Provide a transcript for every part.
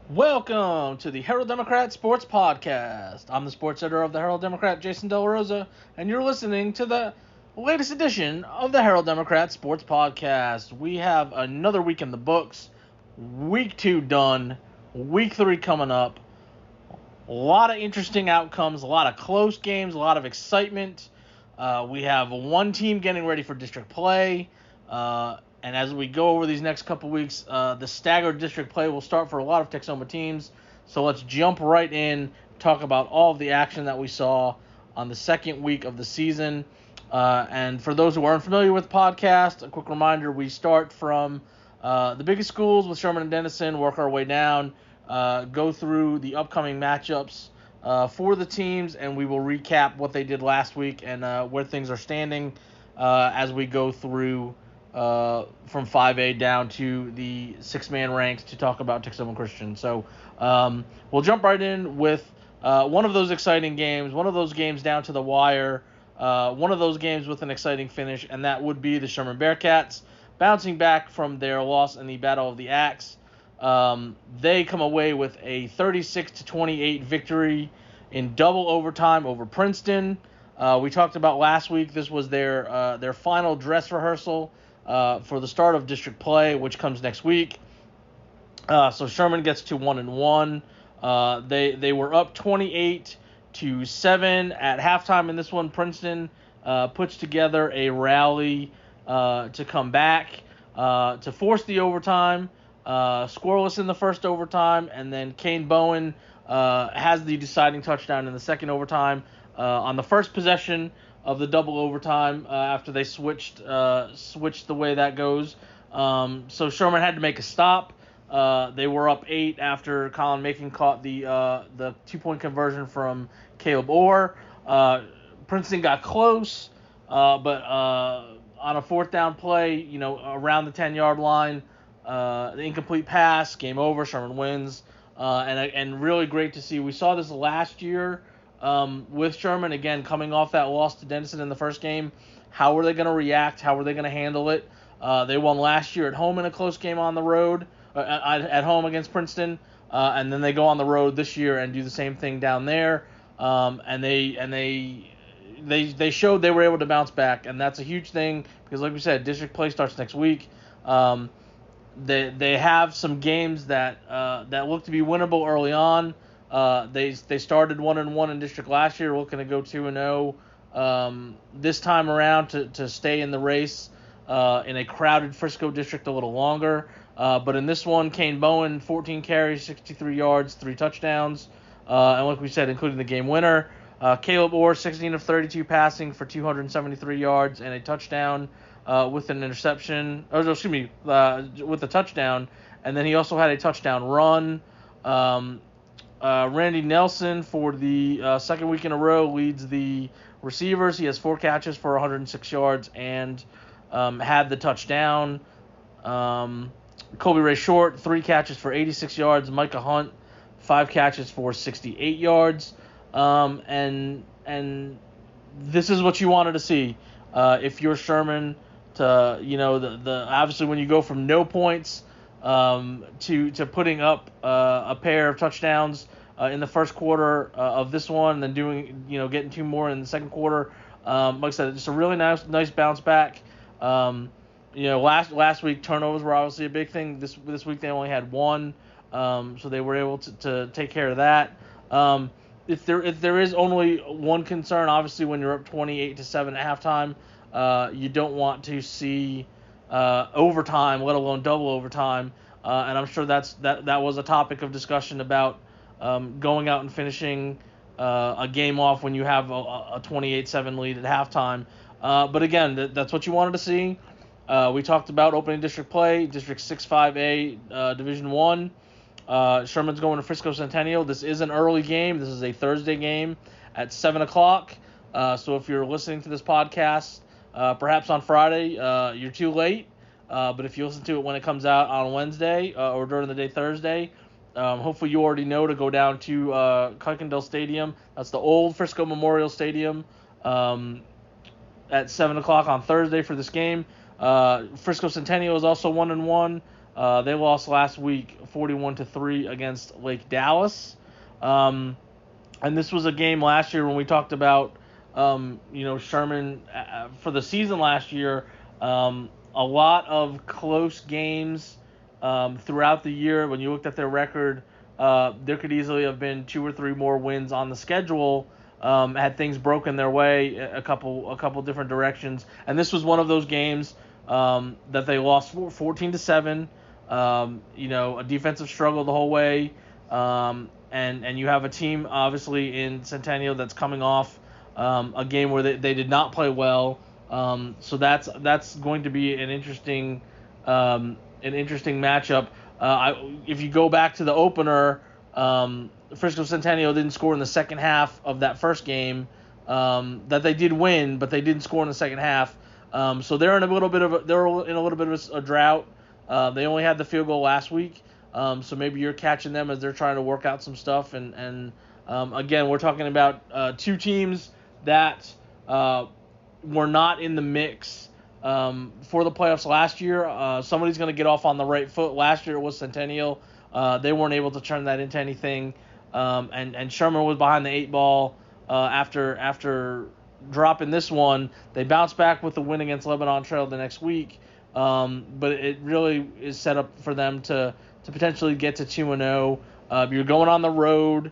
Welcome to the Herald Democrat Sports Podcast. I'm the sports editor of the Herald Democrat, Jason Del Rosa, and you're listening to the latest edition of the Herald Democrat Sports Podcast. We have another week in the books, week 2 done, week 3 coming up. A lot of interesting outcomes, a lot of close games, a lot of excitement. We have one team getting ready for district play. And as we go over these next couple weeks, the staggered district play will start for a lot of Texoma teams. So let's jump right in, talk about all of the action that we saw on the second week of the season. And for those who aren't familiar with the podcast, a quick reminder, we start from the biggest schools with Sherman and Denison, work our way down, go through the upcoming matchups for the teams, and we will recap what they did last week and where things are standing as we go through from 5A down to the 6-man ranks to talk about Texoma Christian. So we'll jump right in with one of those exciting games, one of those games down to the wire, one of those games with an exciting finish, and that would be the Sherman Bearcats bouncing back from their loss in the Battle of the Axe. They come away with a 36-28 victory in double overtime over Princeton. We talked about last week, this was their final dress rehearsal for the start of district play, which comes next week. So Sherman gets to 1-1. They were up 28-7 at halftime in this one. Princeton puts together a rally to come back to force the overtime. Scoreless in the first overtime, and then Kane Bowen has the deciding touchdown in the second overtime on the first possession of the double overtime after they switched the way that goes. So Sherman had to make a stop. They were up 8 after Colin Macon caught the 2-point conversion from Caleb Orr. Princeton got close, but on a fourth down play, around the 10-yard line, the incomplete pass, game over, Sherman wins. And really great to see. We saw this last year with Sherman, again, coming off that loss to Denison in the first game. How were they going to react? How were they going to handle it? They won last year at home in a close game on the road, at home against Princeton, and then they go on the road this year and do the same thing down there. And they showed they were able to bounce back, and that's a huge thing because, like we said, district play starts next week. They have some games that look to be winnable early on. They started 1-1 in district last year, looking to go 2-0 this time around to stay in the race in a crowded Frisco district a little longer. But in this one, Kane Bowen, 14 carries, 63 yards, 3 touchdowns, and like we said, including the game winner. Caleb Orr, 16 of 32 passing for 273 yards and a touchdown. With an interception, with a touchdown, and then he also had a touchdown run. Randy Nelson, for the second week in a row, leads the receivers. He has 4 catches for 106 yards and had the touchdown. Colby Ray Short, 3 catches for 86 yards. Micah Hunt, 5 catches for 68 yards. And this is what you wanted to see if you're Sherman. Obviously when you go from no points to putting up a pair of touchdowns in the first quarter of this one, and then getting 2 more in the second quarter. Like I said, just a really nice bounce back. Last week turnovers were obviously a big thing. This week they only had 1, so they were able to take care of that. If there is only one concern, obviously when you're up 28-7 at halftime. You don't want to see overtime, let alone double overtime, and I'm sure that was a topic of discussion about going out and finishing a game off when you have a 28-7 lead at halftime. But again, that's what you wanted to see. We talked about opening district play, District 6-5A, Division 1. Sherman's going to Frisco Centennial. This is an early game. This is a Thursday game at 7 o'clock. So if you're listening to this podcast, perhaps on Friday, you're too late. But if you listen to it when it comes out on Wednesday or during the day Thursday, hopefully you already know to go down to Kuykendall Stadium. That's the old Frisco Memorial Stadium at 7 o'clock on Thursday for this game. Frisco Centennial is also 1-1. They lost last week 41-3 against Lake Dallas. And this was a game last year when we talked about, Sherman for the season last year. A lot of close games throughout the year. When you looked at their record, there could easily have been 2 or 3 more wins on the schedule. Had things broken their way a couple different directions, and this was one of those games that they lost 14-7. A defensive struggle the whole way, and you have a team obviously in Centennial that's coming off a game where they did not play well. So that's going to be an interesting matchup. If you go back to the opener, Frisco Centennial didn't score in the second half of that first game. That they did win, but they didn't score in the second half. So they're in a little bit of a drought. They only had the field goal last week. So maybe you're catching them as they're trying to work out some stuff. And again, we're talking about 2 teams that were not in the mix for the playoffs last year. Somebody's going to get off on the right foot. Last year it was Centennial. They weren't able to turn that into anything. And Sherman was behind the 8 ball after dropping this one. They bounced back with the win against Lebanon Trail the next week. But it really is set up for them to potentially get to 2-0. You're going on the road,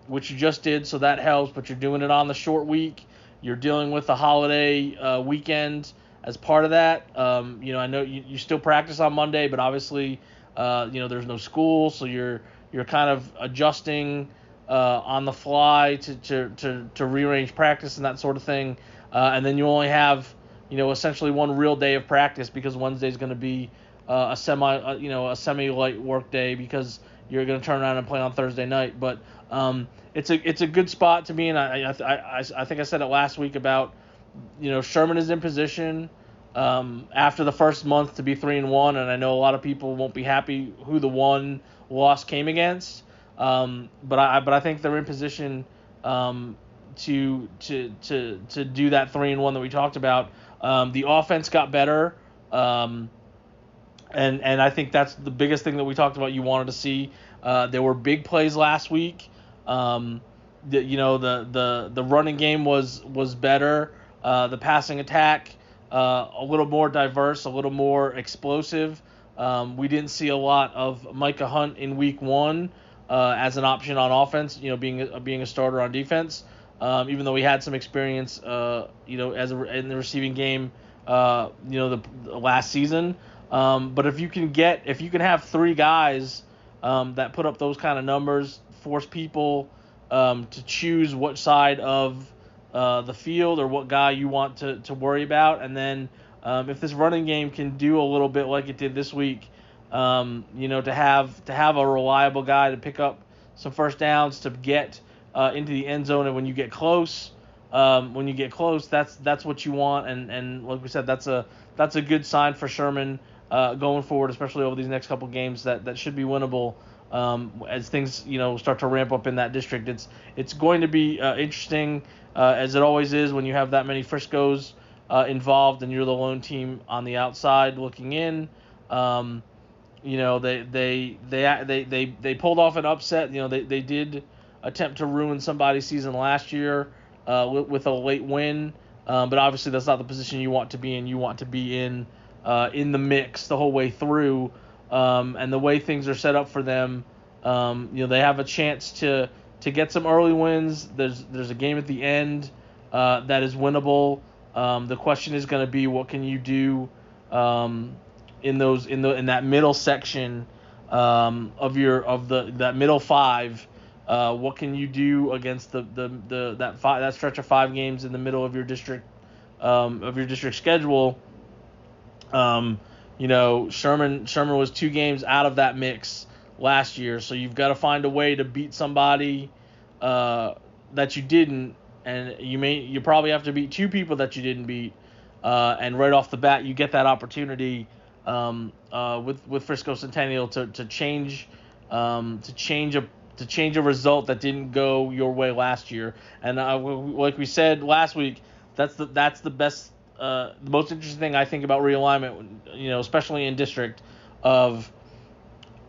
which you just did, so that helps, but you're doing it on the short week. You're dealing with the holiday weekend as part of that. I know you still practice on Monday, but obviously, there's no school, so you're kind of adjusting on the fly to rearrange practice and that sort of thing. And then you only have, essentially one real day of practice because Wednesday's going to be a semi light work day because you're going to turn around and play on Thursday night. But it's a good spot to be in. I think I said it last week about, Sherman is in position after the first month to be 3-1, and I know a lot of people won't be happy who the one loss came against. But I think they're in position to do that 3-1 that we talked about. The offense got better, and I think that's the biggest thing that we talked about. You wanted to see. There were big plays last week. The running game was better. The passing attack a little more diverse, a little more explosive. We didn't see a lot of Micah Hunt in week 1 as an option on offense. Being a starter on defense. Even though he had some experience, in the receiving game, the last season. But if you can have 3 guys that put up those kind of numbers, force people to choose what side of the field or what guy you want to worry about, and then if this running game can do a little bit like it did this week, to have a reliable guy to pick up some first downs, to get into the end zone, and when you get close, that's what you want, and like we said, that's a good sign for Sherman going forward, especially over these next couple games that should be winnable as things start to ramp up in that district. It's going to be interesting as it always is when you have that many Friscos involved and you're the lone team on the outside looking in. They pulled off an upset. They did attempt to ruin somebody's season last year with a late win, but obviously that's not the position you want to be in. You want to be in the mix the whole way through, and the way things are set up for them, they have a chance to get some early wins. There's a game at the end that is winnable. The question is going to be, what can you do in that middle section of that middle 5? What can you do against that stretch of 5 games in the middle of your district schedule? Sherman was 2 games out of that mix last year, so you've got to find a way to beat somebody that you didn't, and you probably have to beat 2 people that you didn't beat, and right off the bat you get that opportunity with Frisco Centennial to change a result that didn't go your way last year. And like we said last week, that's the best, the most interesting thing I think about realignment, especially in district, of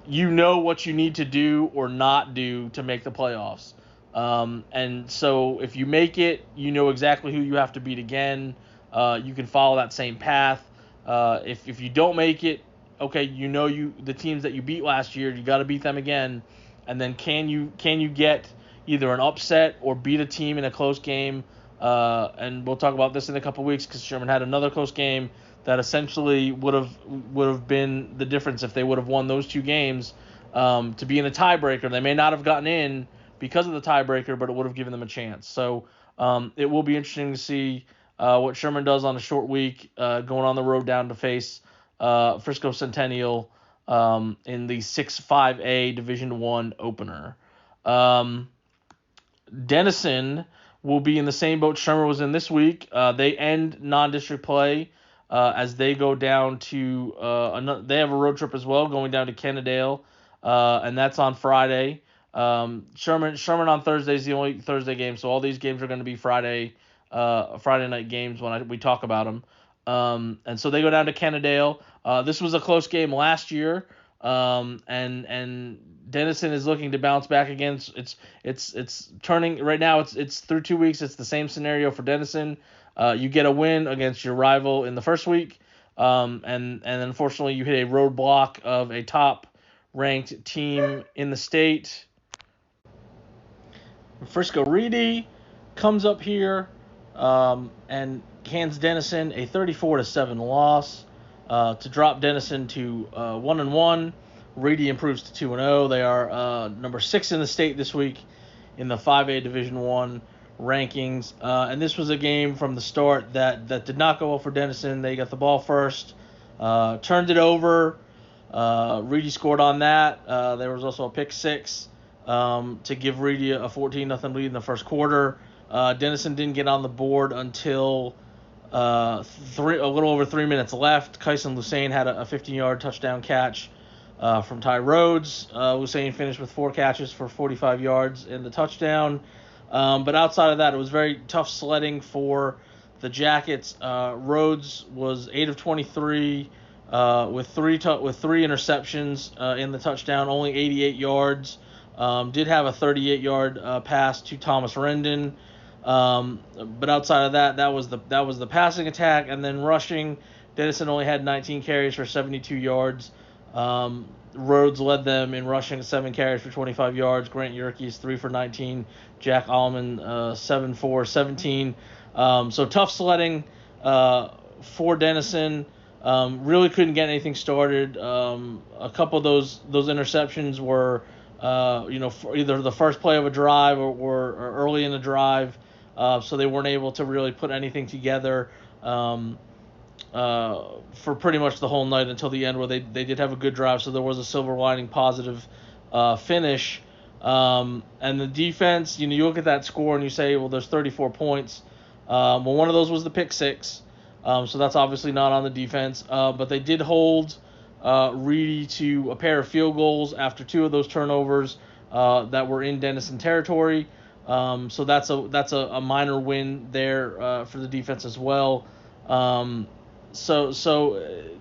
what you need to do or not do to make the playoffs. And so if you make it, you know exactly who you have to beat again. You can follow that same path. If you don't make it, okay, the teams that you beat last year, you got to beat them again. And then can you get either an upset or beat a team in a close game? And we'll talk about this in a couple weeks because Sherman had another close game that essentially would have been the difference if they would have won those two games to be in a tiebreaker. They may not have gotten in because of the tiebreaker, but it would have given them a chance. So it will be interesting to see what Sherman does on a short week, going on the road down to face Frisco Centennial in the 6-5A Division I opener. Denison will be in the same boat Sherman was in this week. They end non-district play as they go down to they have a road trip as well, going down to Kennedale, and that's on Friday. Sherman on Thursday is the only Thursday game, so all these games are going to be Friday night games when we talk about them. And so they go down to Kennedale. This was a close game last year, and Denison is looking to bounce back again. It's turning right now. It's through 2 weeks. It's the same scenario for Denison. You get a win against your rival in the first week, and unfortunately you hit a roadblock of a top-ranked team in the state. Frisco Reedy comes up here and hands Denison a 34-7 loss to drop Denison to 1-1. Reedy improves to 2-0. They are number 6 in the state this week in the 5A Division I rankings. And this was a game from the start that did not go well for Denison. They got the ball first, turned it over. Reedy scored on that. There was also a pick six to give Reedy a 14-0 lead in the first quarter. Denison didn't get on the board until a little over 3 minutes left. Kyson Lusain had a 15-yard touchdown catch from Ty Rhodes. Lusain finished with 4 catches for 45 yards in the touchdown. But outside of that, it was very tough sledding for the Jackets. Rhodes was 8 of 23 with three interceptions in the touchdown, only 88 yards. Did have a 38-yard pass to Thomas Rendon. But outside of that, that was the passing attack, and then rushing. Denison only had 19 carries for 72 yards. Rhodes led them in rushing, 7 carries for 25 yards. Grant Yerkes 3 for 19. Jack Allman 7 for 17. So tough sledding for Denison. Really couldn't get anything started. A couple of those interceptions were for either the first play of a drive or early in the drive. So they weren't able to really put anything together for pretty much the whole night until the end, where they did have a good drive. So there was a silver lining positive finish. And the defense, you look at that score and you say, well, there's 34 points. Well, one of those was the pick six. So that's obviously not on the defense. But they did hold Reedy to a pair of field goals after 2 of those turnovers that were in Denison territory. So that's a minor win there for the defense as well. So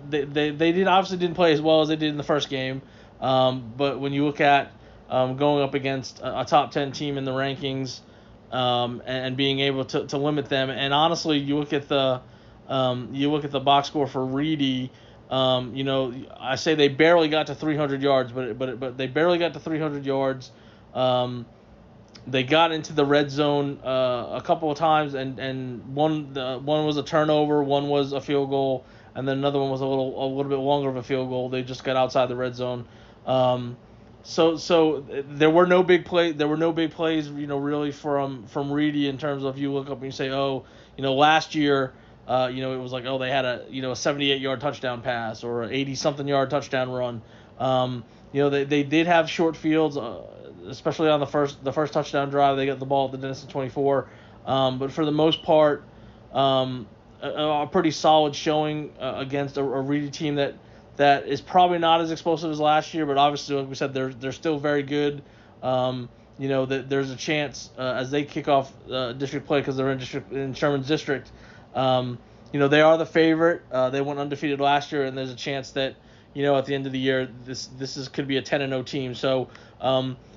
they didn't play as well as they did in the first game. But when you look at going up against a top 10 team in the rankings and being able to limit them, and honestly, you look at the box score for Reedy. I say they barely got to 300 yards, but they barely got to 300 yards. They got into the red zone a couple of times, and one was a turnover, one was a field goal, and then another one was a little bit longer of a field goal. They just got outside the red zone. So there were no big plays. There were no big plays, really from Reedy in terms of, you look up and you say, last year, it was like, they had a 78-yard touchdown pass or an 80-something yard touchdown run. They did have short fields, especially on the first touchdown drive. They got the ball at the Denison 24. But for the most part, a pretty solid showing against a Reedy team that is probably not as explosive as last year, but obviously, like we said, they're still very good. That there's a chance as they kick off district play, because they're in Sherman's district. They are the favorite. They went undefeated last year, and there's a chance that at the end of the year, this could be a 10-0 team. So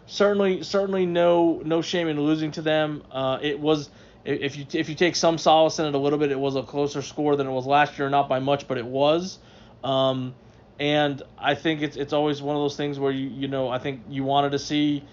certainly no shame in losing to them. It was, if you take some solace in it a little bit, it was a closer score than it was last year, not by much, but it was. And I think it's always one of those things where I think you wanted to see,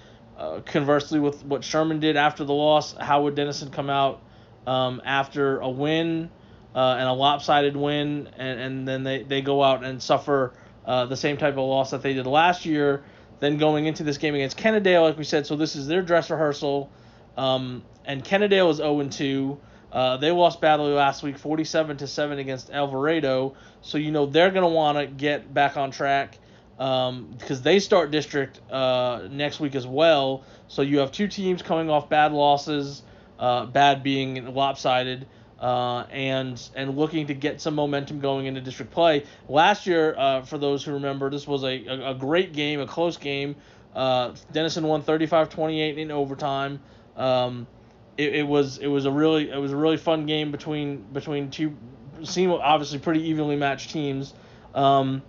conversely with what Sherman did after the loss, how would Denison come out after a win and a lopsided win, and then they go out and suffer the same type of loss that they did last year. Then going into this game against Kennedale, like we said, so this is their dress rehearsal, and Kennedale is 0-2. They lost badly last week, 47-7 against Alvarado. So they're going to want to get back on track because they start district next week as well. So you have two teams coming off bad losses, bad being lopsided, and looking to get some momentum going into district play. Last year, for those who remember, this was a great game, a close game. Denison won 35-28 in overtime. It was a really fun game between two seem obviously pretty evenly matched teams. And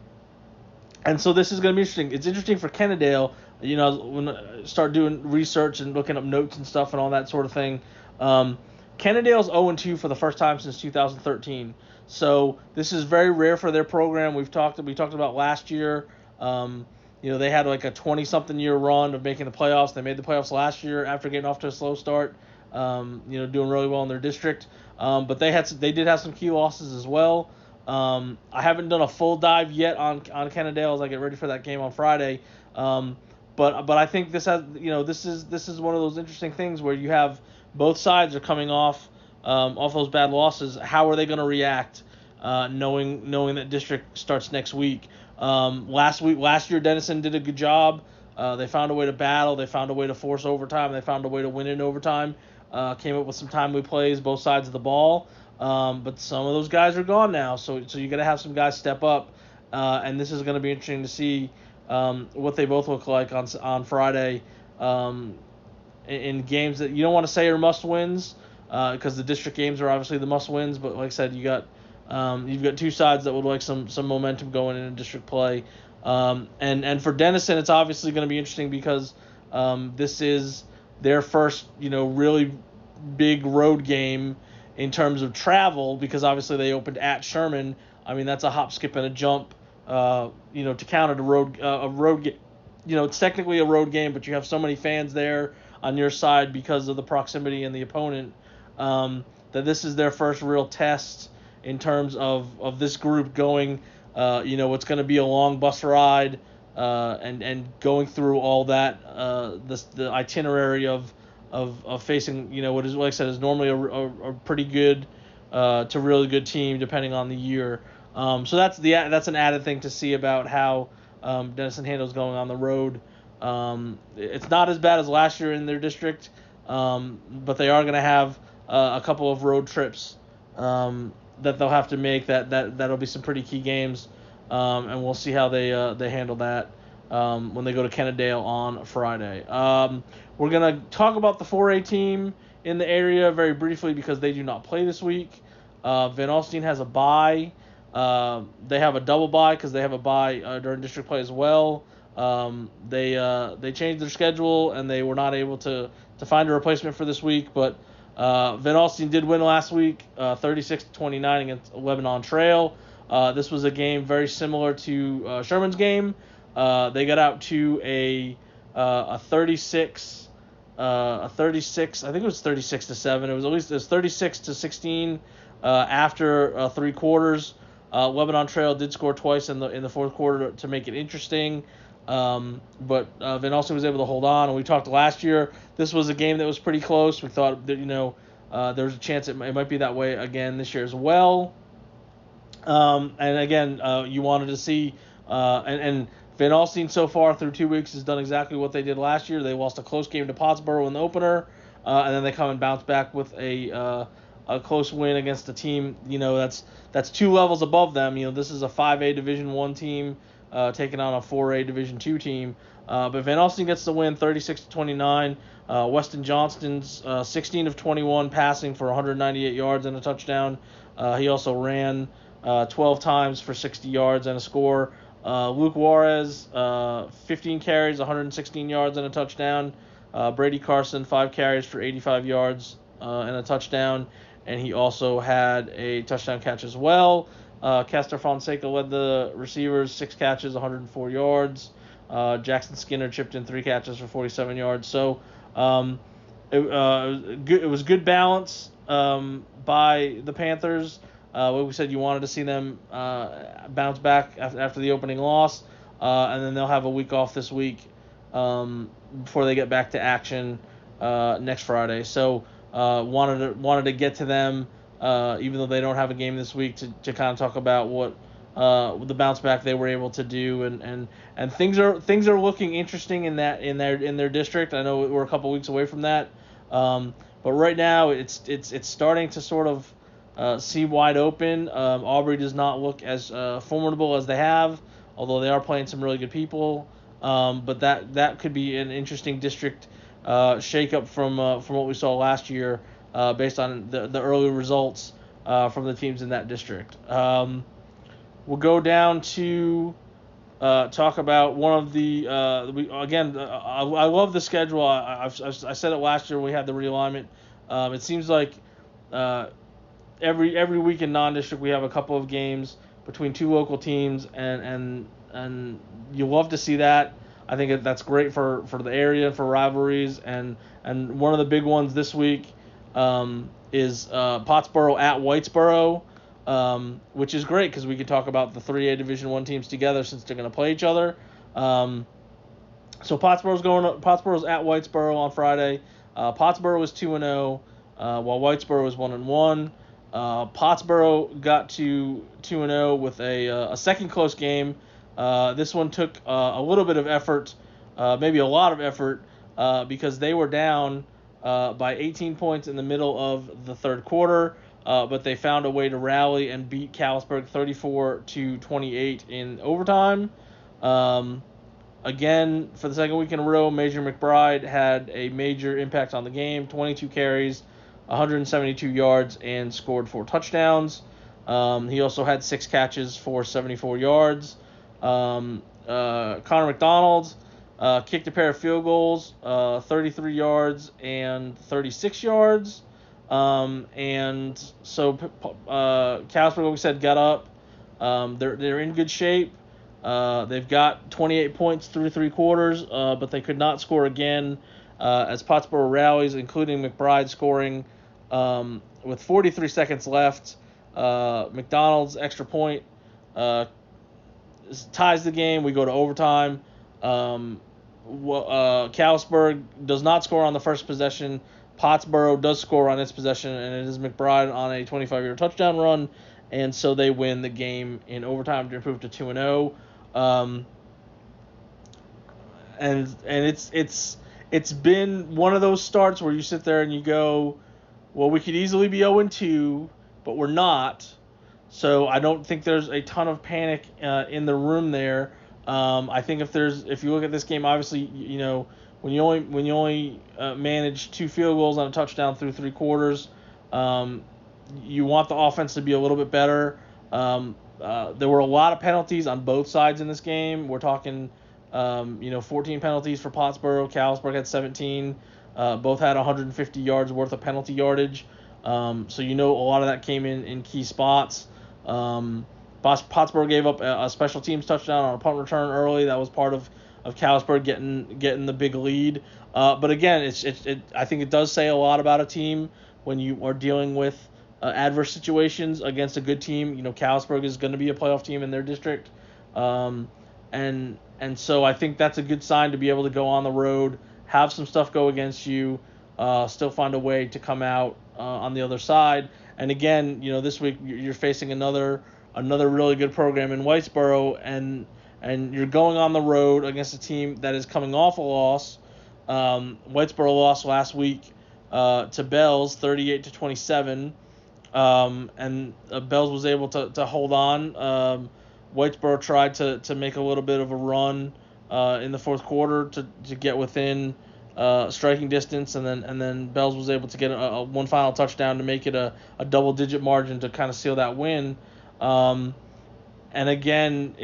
so this is going to be interesting. It's interesting for Kennedale, when I start doing research and looking up notes and stuff and all that sort of thing. Kennedale's 0-2 for the first time since 2013. So this is very rare for their program. We talked about last year. They had like a 20-something year run of making the playoffs. They made the playoffs last year after getting off to a slow start. Doing really well in their district. But they did have some key losses as well. I haven't done a full dive yet on Kennedale as I get ready for that game on Friday. But I think this has this is one of those interesting things where you have both sides are coming off those bad losses. How are they going to react, knowing that district starts next week? Last year Denison did a good job. They found a way to battle. They found a way to force overtime. They found a way to win in overtime. Came up with some timely plays, both sides of the ball. But some of those guys are gone now, so you got to have some guys step up. And this is going to be interesting to see what they both look like on Friday in games that you don't want to say are must wins, because the district games are obviously the must wins. But like I said, you've got two sides that would like some momentum going into district play. And for Denison, it's obviously going to be interesting because this is their first, really big road game in terms of travel, because obviously they opened at Sherman. I mean, that's a hop, skip, and a jump, to count it a road game. It's technically a road game, but you have so many fans there on your side because of the proximity and the opponent, that this is their first real test in terms of this group going. It's going to be a long bus ride, and going through all that, the itinerary of facing, what is, like I said, is normally a pretty good to really good team depending on the year. So that's an added thing to see about how Denison handles going on the road. It's not as bad as last year in their district, but they are going to have a couple of road trips that they'll have to make. That'll be some pretty key games, and we'll see how they handle that when they go to Kennedale on Friday. We're going to talk about the 4A team in the area very briefly because they do not play this week. Van Alstyne has a bye. They have a double bye because they have a bye during district play as well. They changed their schedule and they were not able to find a replacement for this week, but Van Alstyne did win last week, 36-29 against Lebanon Trail. This was a game very similar to Sherman's game. They got out to a 36. I think it was 36-7. It was 36-16 after 3 quarters. Lebanon Trail did score twice in the fourth quarter to make it interesting, but Van Alstyne was able to hold on. And we talked last year. This was a game that was pretty close. We thought that there was a chance it might be that way again this year as well. And again, you wanted to see and Van Alstyne so far through 2 weeks has done exactly what they did last year. They lost a close game to Pottsboro in the opener, and then they come and bounce back with a close win against a team that's 2 levels above them. This is a 5A Division I team taking on a 4A Division II team. But Van Alstyne gets the win 36-29. Weston Johnston's 16 of 21 passing for 198 yards and a touchdown. He also ran 12 times for 60 yards and a score. Luke Juarez, 15 carries, 116 yards and a touchdown. Brady Carson, 5 carries for 85 yards and a touchdown. And he also had a touchdown catch as well. Kester Fonseca led the receivers, 6 catches, 104 yards. Jackson Skinner chipped in 3 catches for 47 yards. So it was good balance by the Panthers. Like we said, you wanted to see them bounce back after the opening loss, and then they'll have a week off this week before they get back to action next Friday. So wanted to get to them, even though they don't have a game this week, to kind of talk about what the bounce back they were able to do, and things are looking interesting in their district. I know we're a couple weeks away from that, but right now it's starting to sort of see wide open. Aubrey does not look as formidable as they have, although they are playing some really good people. But that could be an interesting district shakeup from what we saw last year, based on the early results from the teams in that district. We'll go down to talk about one of the I love the schedule. I said it last year when we had the realignment. It seems like every week in non-district we have a couple of games between two local teams, and you love to see that. I think that's great for the area, for rivalries, and one of the big ones this week is Pottsboro at Whitesboro, which is great because we can talk about the 3A Division I teams together since they're going to play each other. So Pottsboro's at Whitesboro on Friday. Pottsboro is 2-0, while Whitesboro is 1-1. Pottsboro got to 2-0 with a second close game. This one took a little bit of effort, maybe a lot of effort, because they were down by 18 points in the middle of the third quarter, but they found a way to rally and beat Callisburg 34-28 in overtime. Again, for the second week in a row, Major McBride had a major impact on the game, 22 carries, 172 yards, and scored 4 touchdowns. He also had 6 catches for 74 yards. Connor McDonald kicked a pair of field goals, 33 yards and 36 yards. And so Callisburg, like we said, got up. They're in good shape. They've got 28 points through 3 quarters, but they could not score again as Pottsboro rallies, including McBride scoring with 43 seconds left. McDonald's extra point ties the game. We go to overtime. Callisburg does not score on the first possession. Pottsboro does score on its possession, and it is McBride on a 25-yard touchdown run, and so they win the game in overtime to improve to 2-0. And it's been one of those starts where you sit there and you go, well, we could easily be 0-2, but we're not. So I don't think there's a ton of panic in the room there. I think if you look at this game, obviously, you know, when you only manage 2 field goals on a touchdown through 3 quarters, you want the offense to be a little bit better. There were a lot of penalties on both sides in this game. We're talking, 14 penalties for Pottsboro. Callisburg had 17. Both had 150 yards worth of penalty yardage. So a lot of that came in key spots. Pottsboro gave up a special teams touchdown on a punt return early. That was part of Callisburg getting the big lead. But again, I think it does say a lot about a team when you are dealing with adverse situations against a good team. Callisburg is going to be a playoff team in their district. And so I think that's a good sign to be able to go on the road, have some stuff go against you, still find a way to come out on the other side. And again, this week you're facing another really good program in Whitesboro, and you're going on the road against a team that is coming off a loss. Whitesboro lost last week to Bells 38-27, and Bells was able to hold on. Whitesboro tried to make a little bit of a run in the fourth quarter to get within striking distance, and then Bells was able to get a one final touchdown to make it a double-digit margin to kind of seal that win. And again,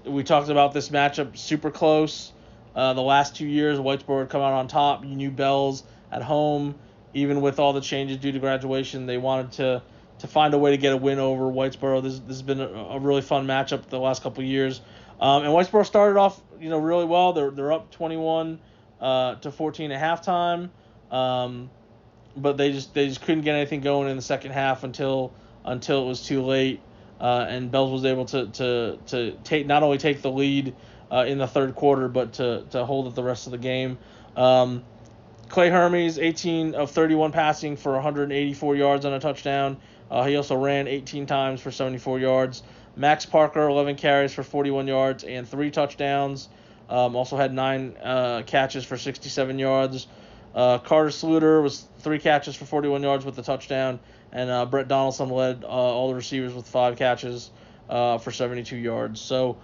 we talked about this matchup super close. The last 2 years, Whitesboro would come out on top. You knew Bells at home, even with all the changes due to graduation, they wanted to find a way to get a win over Whitesboro. This has been a really fun matchup the last couple of years. And Whitesboro started off really well. They're up 21 to 14 at halftime, but they just couldn't get anything going in the second half until it was too late. And Bells was able to take not only take the lead in the third quarter, but to hold it the rest of the game. Clay Hermes, 18 of 31 passing for 184 yards on a touchdown. He also ran 18 times for 74 yards. Max Parker, 11 carries for 41 yards and 3 touchdowns. Also had 9 catches for 67 yards. Carter Sluter was 3 catches for 41 yards with a touchdown. And Brett Donaldson led all the receivers with 5 catches for 72 yards. So,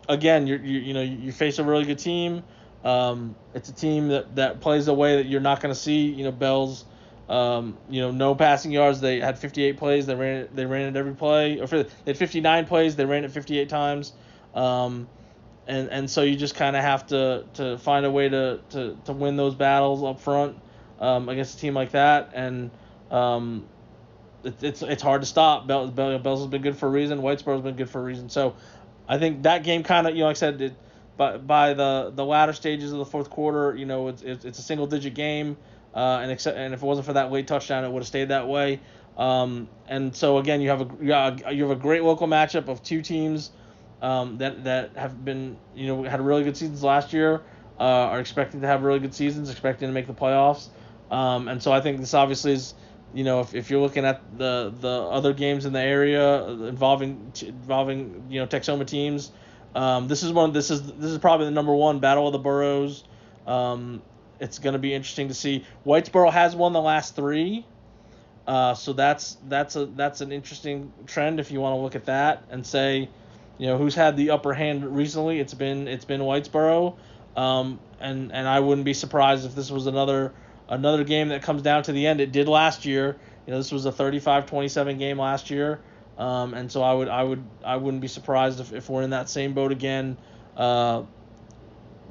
again, you face a really good team. It's a team that plays the way that you're not going to see. Bells, no passing yards. They had 58 plays. They ran it every play. They had 59 plays. They ran it 58 times. And so you just kind of have to find a way to win those battles up front against a team like that. And it's hard to stop. Bells has been good for a reason. Whitesboro's been good for a reason. So I think that game kind of, like I said, by the latter stages of the fourth quarter, it's a single-digit game. And if it wasn't for that late touchdown, it would have stayed that way. And so again, you have a great local matchup of two teams that have been had really good seasons last year, are expecting to have really good seasons, expecting to make the playoffs. And so I think this obviously is, if you're looking at the other games in the area involving Texoma teams, this is probably the number one battle of the boroughs. It's going to be interesting to see. Whitesboro has won the last 3, so that's an interesting trend if you want to look at that and say, who's had the upper hand recently. It's been Whitesboro, and I wouldn't be surprised if this was another game that comes down to the end. It did last year. This was a 35-27 game last year, and so I wouldn't be surprised if we're in that same boat again.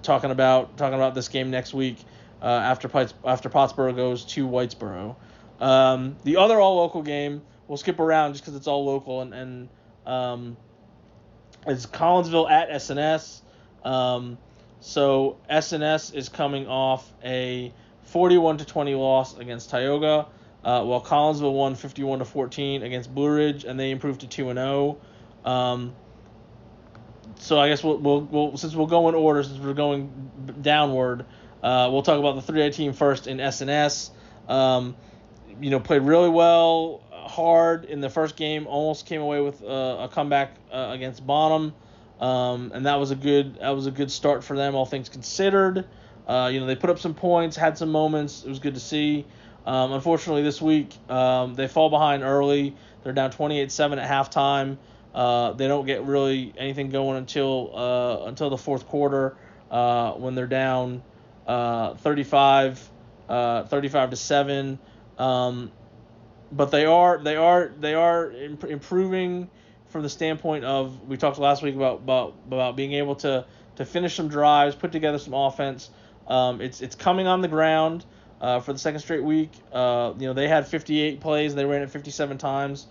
Talking about this game next week after Pottsboro goes to Whitesboro. The other all local game, we'll skip around just because it's all local, and it's Collinsville at SNS. So SNS is coming off a 41-20 loss against Tioga, while Collinsville won 51-14 against Blue Ridge, and they improved to 2-0. So I guess we'll since we'll go in order, since we're going downward, we'll talk about the 3A team first in SNS. Played really well, hard in the first game, almost came away with a comeback against Bonham, and that was a good start for them, all things considered. They put up some points, had some moments. It was good to see. Unfortunately, this week they fall behind early. They're down 28-7 at halftime. They don't get really anything going until the fourth quarter when they're down 35-7. But they are improving from the standpoint of, we talked last week about being able to finish some drives, put together some offense. It's coming on the ground for the second straight week. They had 58 plays. They ran it 57 times.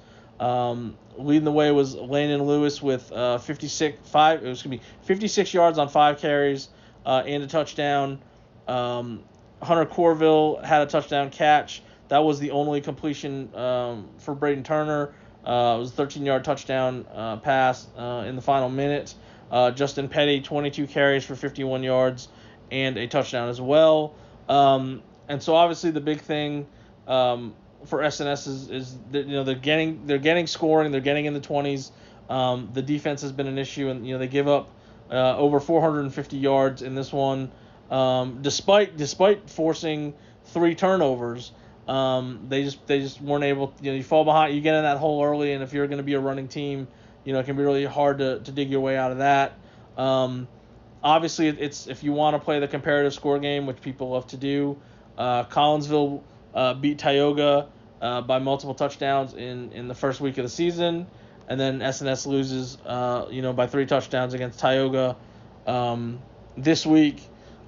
Leading the way was Landon Lewis with 56 yards on 5 carries and a touchdown. Hunter Corville had a touchdown catch. That was the only completion for Braden Turner. It was a 13-yard touchdown pass in the final minute. Justin Petty, 22 carries for 51 yards and a touchdown as well. And so obviously the big thing for SNS is that, they're getting scoring, they're getting in the 20s. The defense has been an issue, and they give up over 450 yards in this one, despite forcing 3 turnovers. They just weren't able. You fall behind, you get in that hole early, and if you're going to be a running team, it can be really hard to dig your way out of that. Obviously, it's if you want to play the comparative score game, which people love to do. Collinsville beat Tioga by multiple touchdowns in the first week of the season, and then SNS loses, by 3 touchdowns against Tioga this week.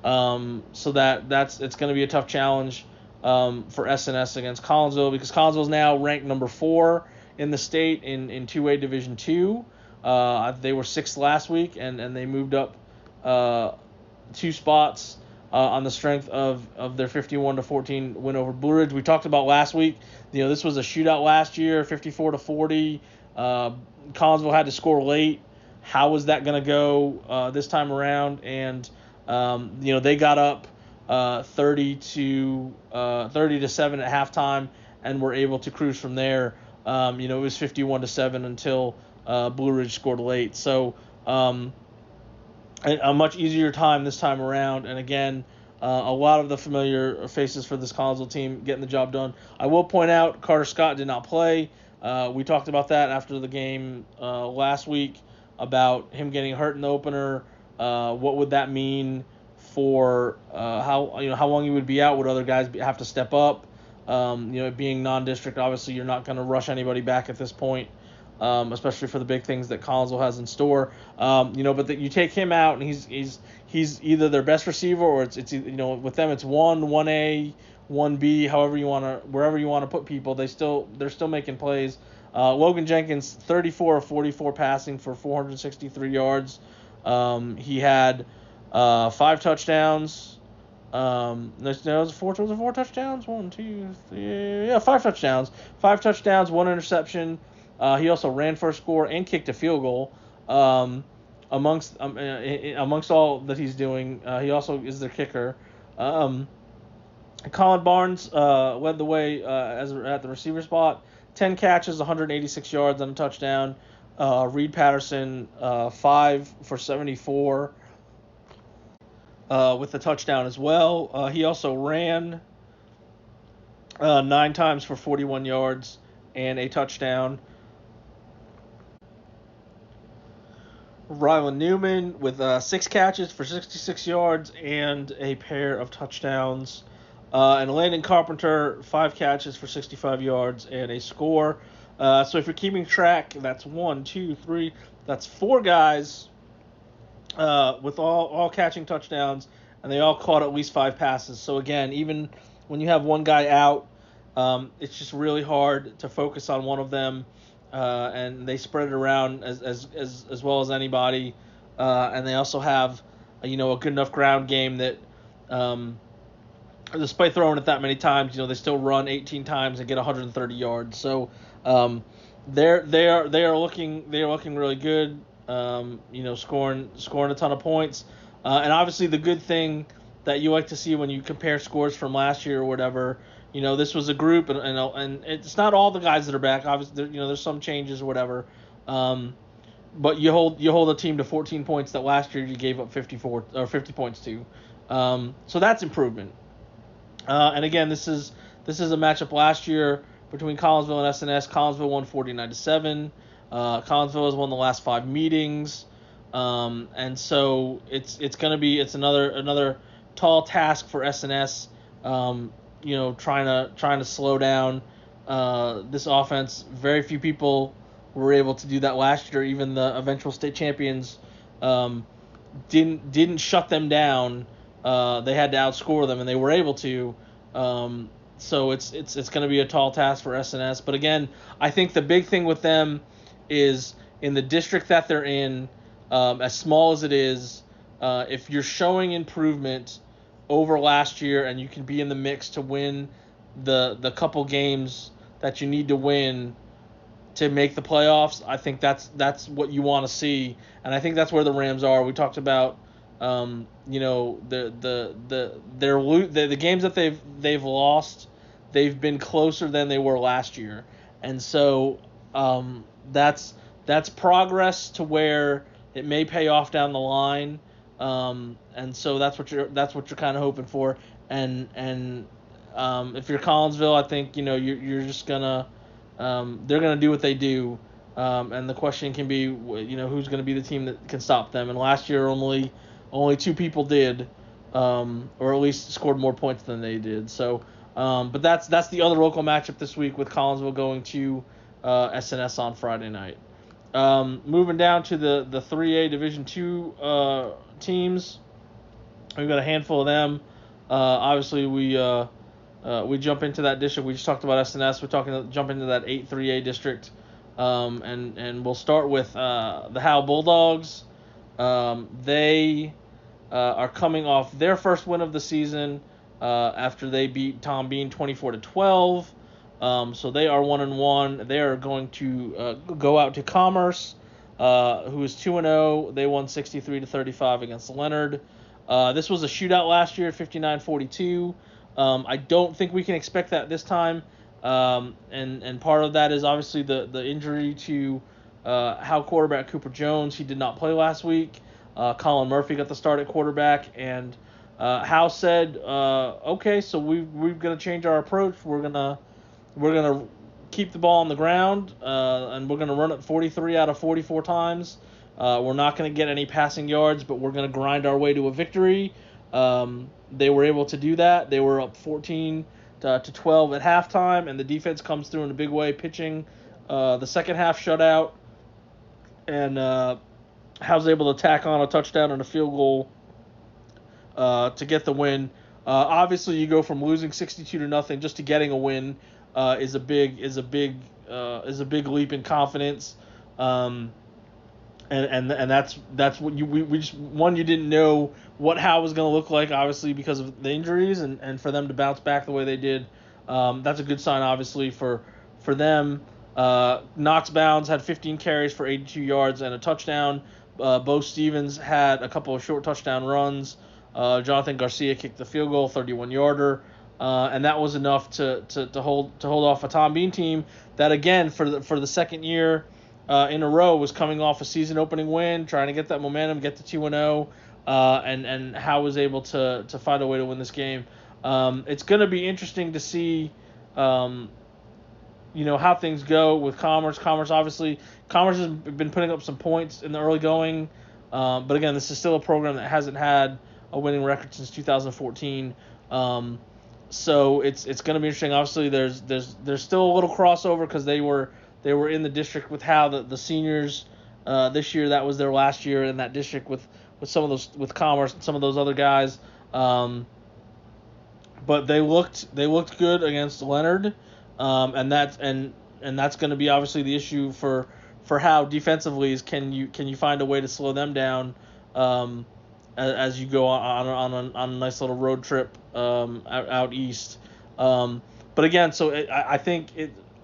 So it's going to be a tough challenge for SNS against Collinsville, because Collinsville is now ranked number 4 in the state in 2A Division 2. They were 6th last week, and they moved up 2 spots on the strength of their 51-14 win over Blue Ridge. We talked about last week. This was a shootout last year, 54-40. Collinsville had to score late. How was that going to go this time around? And they got up 30-7 at halftime and were able to cruise from there. It was 51-7 until Blue Ridge scored late. So a much easier time this time around. And again, a lot of the familiar faces for this Collinsville team getting the job done. I will point out Carter Scott did not play. We talked about that after the game last week about him getting hurt in the opener. What would that mean for how long he would be out? Would other guys have to step up? Being non-district, obviously you're not going to rush anybody back at this point, especially for the big things that Collinsville has in store. But that you take him out, and he's either their best receiver, or it's with them it's 1A, 1B, wherever you want to put people. They're still making plays. Logan Jenkins, 34 of 44 passing for 463 yards. He had 5 touchdowns. Was it 4 touchdowns? 1, 2, 3. Yeah, 5 touchdowns. 5 touchdowns, 1 interception. He also ran for a score and kicked a field goal. Amongst all that he's doing, he also is their kicker. Colin Barnes led the way at the receiver spot. 10 catches, 186 yards on a touchdown. Reed Patterson, 5 for 74 with the touchdown as well. He also ran 9 times for 41 yards and a touchdown. Rylan Newman with 6 catches for 66 yards and a pair of touchdowns. And Landon Carpenter, 5 catches for 65 yards and a score. So if you're keeping track, that's 1, 2, 3. That's 4 guys with all catching touchdowns, and they all caught at least 5 passes. So again, even when you have one guy out, it's just really hard to focus on one of them. And they spread it around as well as anybody. And they also have a good enough ground game that despite throwing it that many times, they still run 18 times and get 130 yards. So they are looking really good. Scoring a ton of points. And obviously the good thing that you like to see when you compare scores from last year or whatever, this was a group, and it's not all the guys that are back. Obviously, there's some changes or whatever. But you hold a team to 14 points that last year you gave up 50 points to. So that's improvement. And again, this is a matchup last year between Collinsville and SNS. Collinsville won 49-7. Collinsville has won the last 5 meetings. And so it's another tall task for SNS. Trying to slow down this offense. Very few people were able to do that last year. Even the eventual state champions didn't shut them down. They had to outscore them, and they were able to. So it's going to be a tall task for SNS. But again, I think the big thing with them is in the district that they're in, as small as it is, if you're showing improvement over last year and you can be in the mix to win the couple games that you need to win to make the playoffs, I think that's what you want to see, and I think that's where the Rams are. We talked about the games that they've lost, they've been closer than they were last year, and so that's progress to where it may pay off down the line. And so that's what you're kind of hoping for. And if you're Collinsville, I think you're just gonna they're gonna do what they do. And the question can be who's gonna be the team that can stop them. And last year only 2 people did, or at least scored more points than they did. So, but that's the other local matchup this week with Collinsville going to SNS on Friday night. Moving down to the 3A Division II teams, we've got a handful of them. Obviously, we jump into that district. We just talked about SNS. We're jump into that 8-3A district, and we'll start with the Howell Bulldogs. They are coming off their first win of the season after they beat Tom Bean 24-12. So they are 1-1. They are going to go out to Commerce, who is 2-0. They won 63-35 against Leonard. This was a shootout last year at 59-42. I don't think we can expect that this time. And part of that is obviously the injury to Howe quarterback Cooper Jones. He did not play last week. Colin Murphy got the start at quarterback, and Howe said, "Okay, so we're gonna change our approach. We're gonna keep the ball on the ground, and we're gonna run it 43 out of 44 times. We're not gonna get any passing yards, but we're gonna grind our way to a victory." They were able to do that. They were up 14 to 12 at halftime, and the defense comes through in a big way, pitching the second half shutout, and Howe's able to tack on a touchdown and a field goal to get the win. Obviously, you go from losing 62-0 just to getting a win is a big leap in confidence. And that's what we just you didn't know what Howe was going to look like, obviously because of the injuries, and for them to bounce back the way they did, that's a good sign obviously for them. Knox Bounds had 15 carries for 82 yards and a touchdown. Bo Stevens had a couple of short touchdown runs. Jonathan Garcia kicked the field goal, 31-yarder, and that was enough to hold off a Tom Bean team that, again, for the second year in a row, was coming off a season opening win, trying to get that momentum, get to 2-0, and Howe was able to find a way to win this game. It's going to be interesting to see how things go with Commerce. Commerce has been putting up some points in the early going, but again, this is still a program that hasn't had a winning record since 2014. So it's going to be interesting. Obviously, there's still a little crossover because they were in the district with Howe, the seniors this year. That was their last year in that district with some of those, with Commerce and some of those other guys. But they looked good against Leonard. And that's going to be obviously the issue for Howe defensively is can you find a way to slow them down as you go on a nice little road trip out east. But again, so I think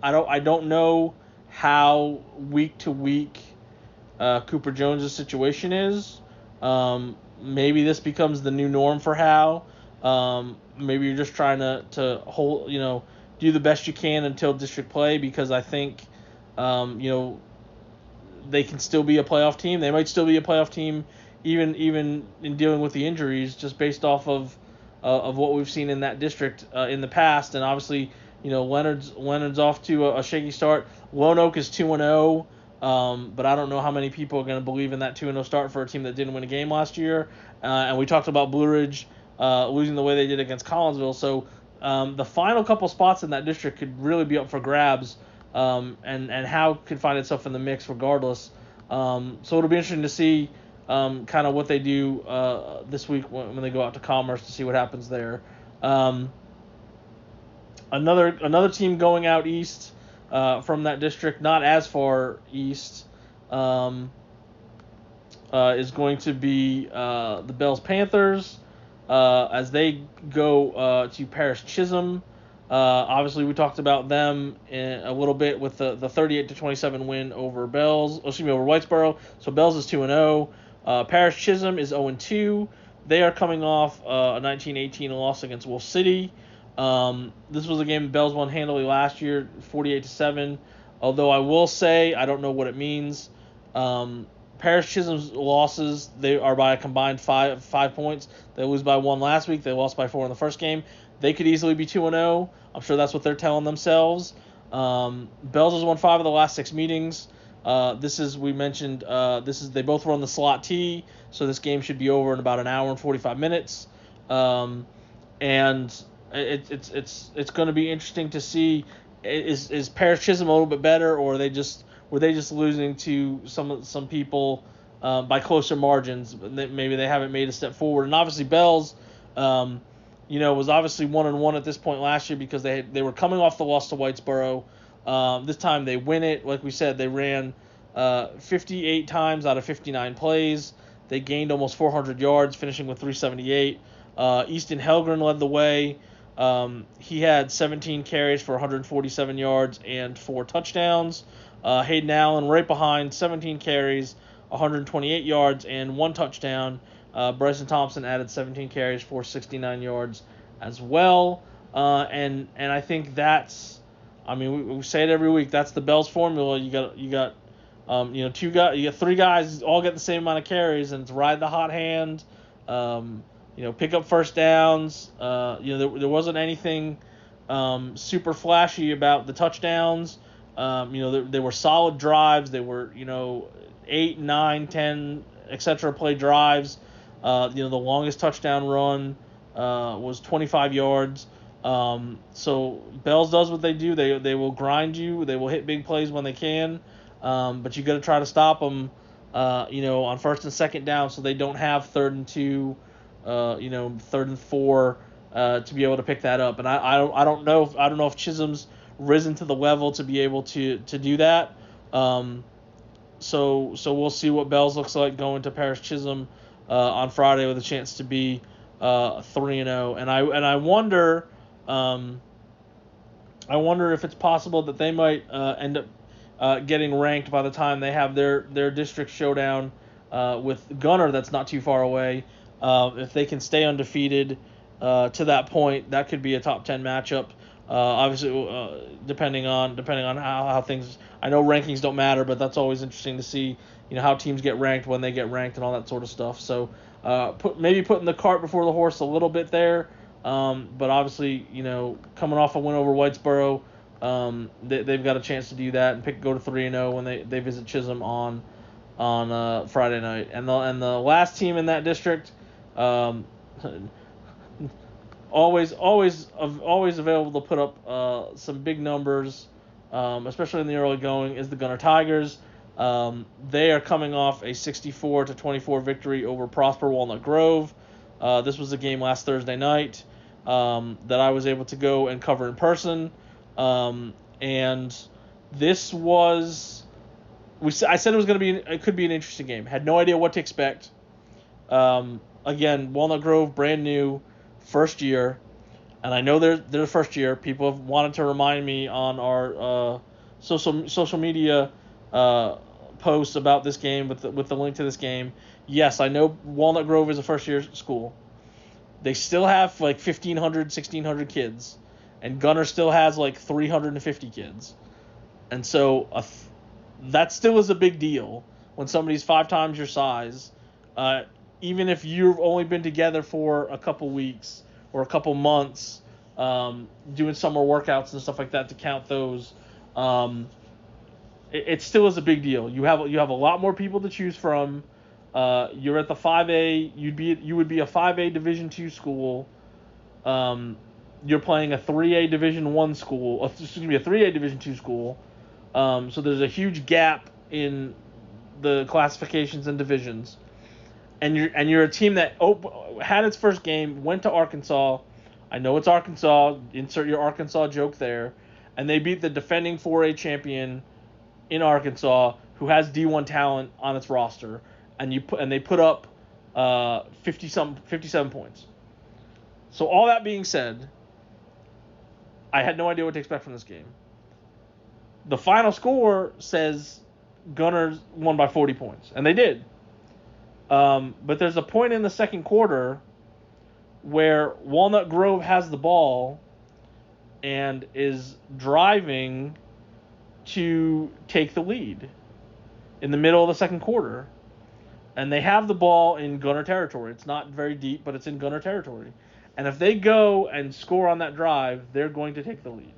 I don't know how week to week Cooper Jones' situation is. Maybe this becomes the new norm for Howe. Maybe you're just trying to hold do the best you can until district play, because I think, they can still be a playoff team. They might still be a playoff team even in dealing with the injuries, just based off of what we've seen in that district in the past. And obviously, Leonard's off to a shaky start. Lone Oak is 2-0, but I don't know how many people are going to believe in that 2-0 start for a team that didn't win a game last year. And we talked about Blue Ridge losing the way they did against Collinsville. So the final couple spots in that district could really be up for grabs, and Howe could find itself in the mix regardless. So it'll be interesting to see kind of what they do this week when they go out to Commerce, to see what happens there. Another team going out east from that district, not as far east, is going to be the Bells Panthers. As they go to Parish Chisholm. Obviously, we talked about them a little bit with the 38-27 win over Whitesboro. So Bells is 2-0. Parish Chisholm is 0-2. They are coming off a 19-18 loss against Wolf City. This was a game Bells won handily last year, 48-7. Although I will say I don't know what it means. Parish Chisholm's losses, they are by a combined 5 points. They lose by 1 last week. They lost by 4 in the first game. They could easily be 2-0. I'm sure that's what they're telling themselves. Bells has won 5 of the last 6 meetings. They both run the slot T, so this game should be over in about an hour and 45 minutes. And it's going to be interesting to see, is Parish Chisholm a little bit better, or are they just were they just losing to some people by closer margins? Maybe they haven't made a step forward. And obviously Bells, was obviously 1-1 at this point last year because they were coming off the loss to Whitesboro. This time they win it. Like we said, they ran 58 times out of 59 plays. They gained almost 400 yards, finishing with 378. Easton Helgren led the way. He had 17 carries for 147 yards and 4 touchdowns. Hayden Allen right behind, 17 carries, 128 yards, and 1 touchdown. Bryson Thompson added 17 carries for 69 yards as well. And I think that's, we say it every week. That's the Bells formula. You got 3 guys all get the same amount of carries, and it's ride the hot hand. Pick up first downs. There wasn't anything super flashy about the touchdowns. They were solid drives. They were 8, 9, 10, etc. play drives. The longest touchdown run was 25 yards. So Bells does what they do. They will grind you. They will hit big plays when they can. But you got to try to stop them, on first and second down, so they don't have 3rd and 2, 3rd and 4 to be able to pick that up. And I don't know if Chisholm's risen to the level to be able to do that. So we'll see what Bells looks like going to Paris Chisholm on Friday with a chance to be 3-0. And I wonder if it's possible that they might end up getting ranked by the time they have their district showdown with Gunner. That's not too far away. If they can stay undefeated to that point, that could be a top 10 matchup. Obviously, depending on how things. I know rankings don't matter, but that's always interesting to see. How teams get ranked, when they get ranked, and all that sort of stuff. So putting the cart before the horse a little bit there. But obviously, coming off a win over Whitesboro, they've got a chance to do that and go to 3-0 when they visit Chisholm on Friday night. And the last team in that district, always available to put up some big numbers, especially in the early going, is the Gunner Tigers. They are coming off a 64-24 victory over Prosper Walnut Grove. This was a game last Thursday night that I was able to go and cover in person. And this was, I said it could be an interesting game. Had no idea what to expect. Again, Walnut Grove, brand new, first year, and I know they're first year. People have wanted to remind me on our social media posts about this game with the link to this game. Yes, I know Walnut Grove is a first year school. They still have like 1,500, 1,600 kids, and Gunner still has like 350 kids, and so that still is a big deal when somebody's 5 times your size. Even if you've only been together for a couple weeks or a couple months, doing summer workouts and stuff like that to count those, it still is a big deal. You have a lot more people to choose from. You're at the 5A. You would be a 5A Division II school. You're playing a 3A Division I school. A 3A Division II school. So there's a huge gap in the classifications and divisions. And you're a team that had its first game, went to Arkansas. I know it's Arkansas. Insert your Arkansas joke there. And they beat the defending 4A champion in Arkansas, who has D1 talent on its roster. And they put up 57 points. So all that being said, I had no idea what to expect from this game. The final score says Gunners won by 40 points, and they did. But there's a point in the second quarter where Walnut Grove has the ball and is driving to take the lead in the middle of the second quarter. And they have the ball in Gunner territory. It's not very deep, but it's in Gunner territory. And if they go and score on that drive, they're going to take the lead.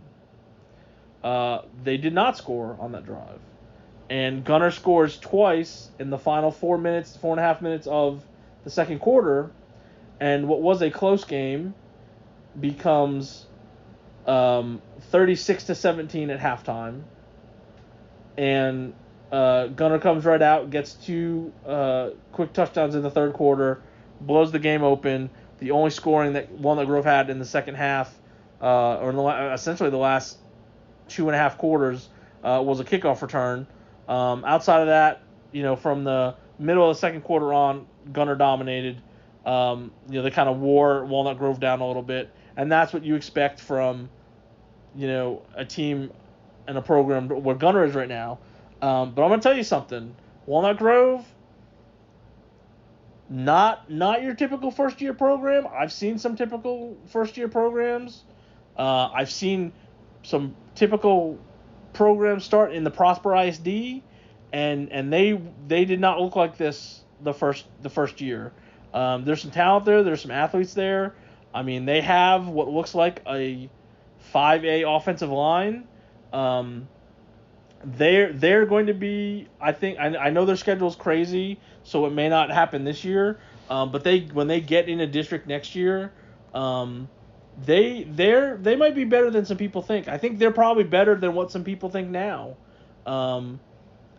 They did not score on that drive. And Gunner scores twice in the final 4.5 minutes of the second quarter. And what was a close game becomes 36-17 at halftime. and Gunner comes right out, gets 2 quick touchdowns in the third quarter, blows the game open. The only scoring that Walnut Grove had in the second half, or in essentially the last 2.5 quarters, was a kickoff return. Outside of that, from the middle of the second quarter on, Gunner dominated. They kind of wore Walnut Grove down a little bit, and that's what you expect from, a team and a program where Gunner is right now. But I'm gonna tell you something. Walnut Grove, not your typical first year program. I've seen some typical first year programs. I've seen some typical programs start in the Prosper ISD, and they did not look like this the first year. There's some talent there. There's some athletes there. I mean, they have what looks like a 5A offensive line. They're going to be, I think, I know their schedule is crazy, so it may not happen this year. But when they get into district next year, they might be better than some people think. I think they're probably better than what some people think now. And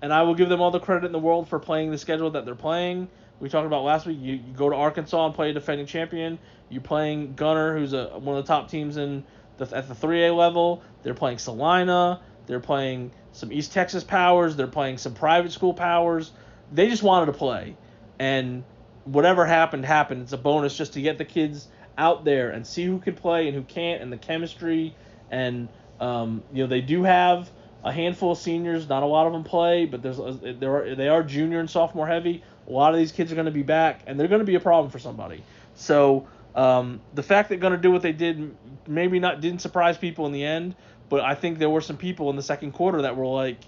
I will give them all the credit in the world for playing the schedule that they're playing. We talked about last week. You go to Arkansas and play a defending champion. You're playing Gunner, who's one of the top teams at the 3A level. They're playing Salina. They're playing some East Texas powers. They're playing some private school powers. They just wanted to play. And whatever happened. It's a bonus just to get the kids out there and see who can play and who can't, and the chemistry. And, they do have a handful of seniors. Not a lot of them play, but they are junior and sophomore heavy. A lot of these kids are going to be back, and they're going to be a problem for somebody. So the fact that they're going to do what they did maybe didn't surprise people in the end, but I think there were some people in the second quarter that were like,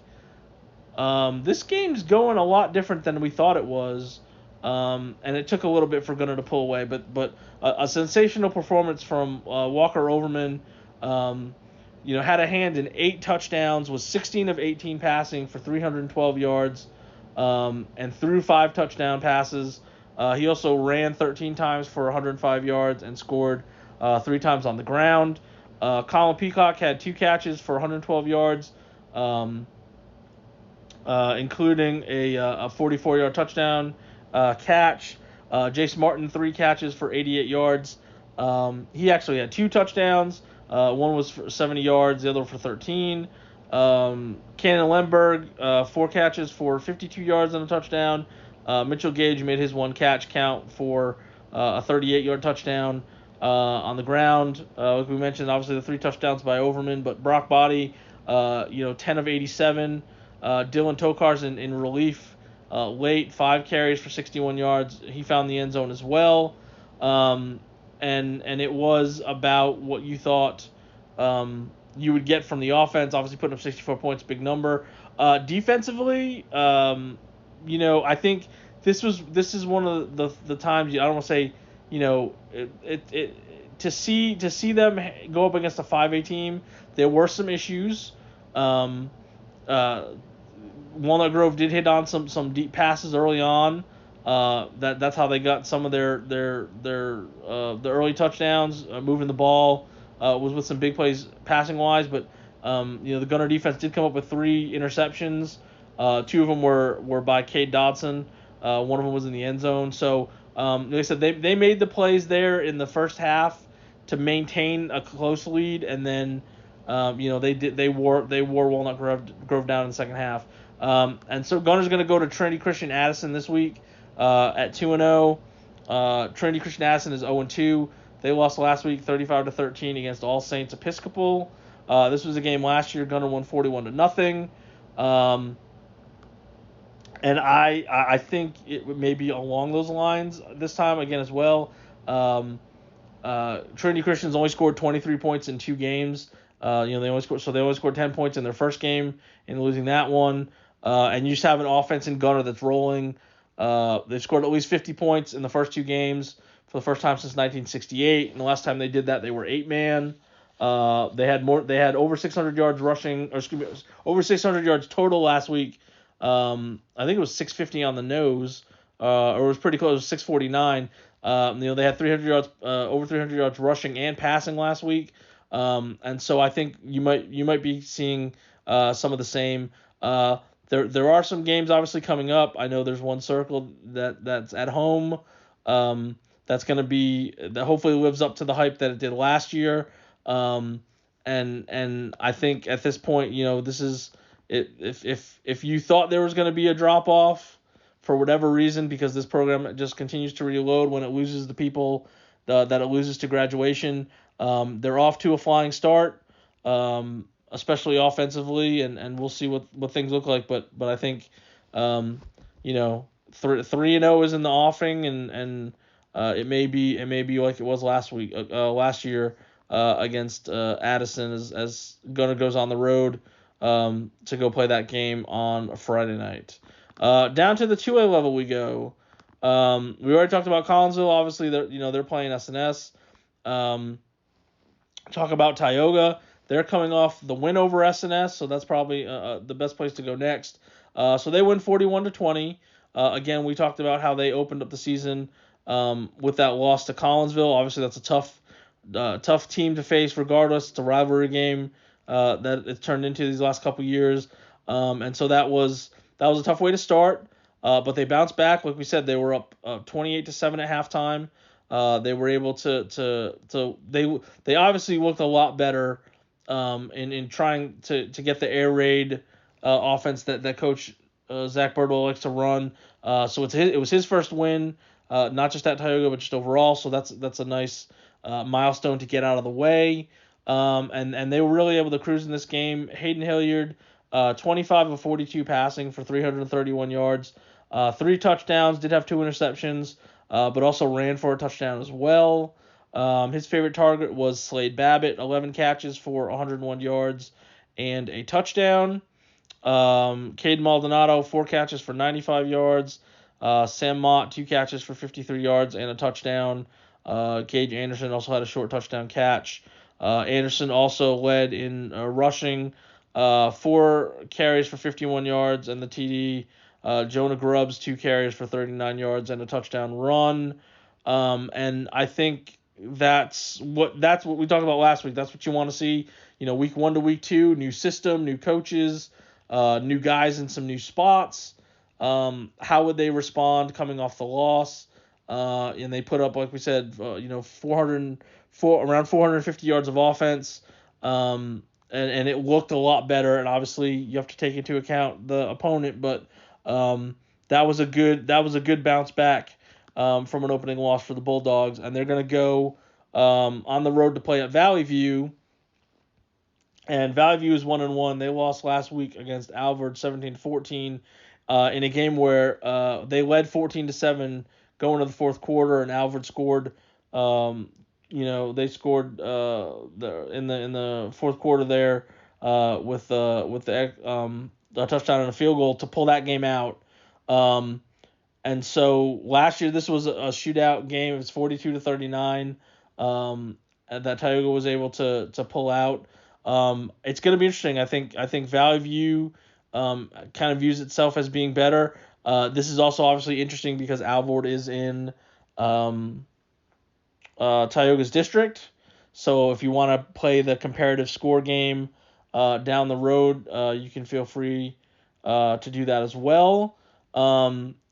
this game's going a lot different than we thought it was, and it took a little bit for Gunner to pull away. But a sensational performance from Walker Overman. Had a hand in 8 touchdowns, was 16 of 18 passing for 312 yards, and threw 5 touchdown passes. He also ran 13 times for 105 yards and scored 3 times on the ground. Colin Peacock had 2 catches for 112 yards, including a 44-yard touchdown catch. Jason Martin, 3 catches for 88 yards. He actually had 2 touchdowns. One was for 70 yards, the other for 13. Cannon Lemberg, 4 catches for 52 yards and a touchdown. Mitchell Gage made his 1 catch count for a 38-yard touchdown on the ground. Like we mentioned, obviously the 3 touchdowns by Overman, but Brock Body, 10 of 87. Dylan Tokar's in relief late, 5 carries for 61 yards. He found the end zone as well. And it was about what you thought you would get from the offense. Obviously putting up 64 points, big number. Defensively, I think this is one of the times, I don't want to say, to see them go up against a 5A team, there were some issues. Walnut Grove did hit on some deep passes early on. That's how they got some of their early touchdowns. Moving the ball was with some big plays passing wise, but the Gunner defense did come up with 3 interceptions. 2 of them were by Cade Dodson. One of them was in the end zone. So like I said, they made the plays there in the first half to maintain a close lead, and then they wore Walnut Grove down in the second half. And so Gunner's going to go to Trinity Christian Addison this week at 2-0. Trinity Christian Addison is 0-2. They lost last week 35-13 against All Saints Episcopal. This was a game last year. Gunner won 41-0. And I think it may be along those lines this time again as well. Trinity Christian's only scored 23 points in 2 games. They only scored 10 points in their first game in losing that one. And you just have an offense in Gunner that's rolling. They've scored at least 50 points in the first 2 games for the first time since 1968. And the last time they did that, they were 8-man. They had over 600 yards rushing, over 600 yards total last week. I think it was 650 on the nose, or it was pretty close, 649. They had 300 yards, over 300 yards rushing and passing last week. And so I think you might be seeing some of the same. There are some games obviously coming up. I know there's one Circle that's at home. That's going to be that hopefully lives up to the hype that it did last year. And I think at this point, this is if you thought there was going to be a drop off for whatever reason, because this program just continues to reload when it loses the people that it loses to graduation, they're off to a flying start, especially offensively, and we'll see what things look like. But I think 3-0 is in the offing, and it may be like it was last year against Addison as Gunnar goes on the road to go play that game on a Friday night. Down to the 2A level we go. We already talked about Collinsville. Obviously, they're playing SNS. Talk about Tioga. They're coming off the win over SNS, so that's probably the best place to go next. So they win 41-20. Again, we talked about how they opened up the season with that loss to Collinsville. Obviously, that's a tough team to face regardless. It's a rivalry game that it's turned into these last couple years. And so that was a tough way to start. But they bounced back. Like we said, they were up 28-7 at halftime. They were able they obviously looked a lot better in trying to get the air raid offense that Coach Zach Birdwell likes to run. So it was his first win, not just at Tioga, but just overall. So that's a nice milestone to get out of the way. And they were really able to cruise in this game. Hayden Hilliard, 25 of 42 passing for 331 yards, 3 touchdowns, did have 2 interceptions, but also ran for a touchdown as well. His favorite target was Slade Babbitt, 11 catches for 101 yards and a touchdown. Caden Maldonado, 4 catches for 95 yards. Sam Mott, 2 catches for 53 yards and a touchdown. Gage Anderson also had a short touchdown catch. Anderson also led in rushing, 4 carries for 51 yards and the TD. Jonah Grubbs, 2 carries for 39 yards and a touchdown run. And I think that's what we talked about last week. That's what you want to see. Week 1 to week 2, new system, new coaches, new guys in some new spots. How would they respond coming off the loss? And they put up, like we said, around 450 yards of offense. And it looked a lot better. And obviously, you have to take into account the opponent, but that was a good bounce back from an opening loss for the Bulldogs, and they're going to go on the road to play at Valley View. And Valley View is 1-1. They lost last week against Alvord 17-14 in a game where they led 14-7 going to the fourth quarter, and Alvord scored. They scored in the fourth quarter there with a touchdown and a field goal to pull that game out. And so last year this was a shootout game. It was 42-39 that Tioga was able to pull out. It's going to be interesting. I think Valley View kind of views itself as being better. This is also obviously interesting because Alvord is in Tioga's district. So if you want to play the comparative score game down the road, you can feel free to do that as well.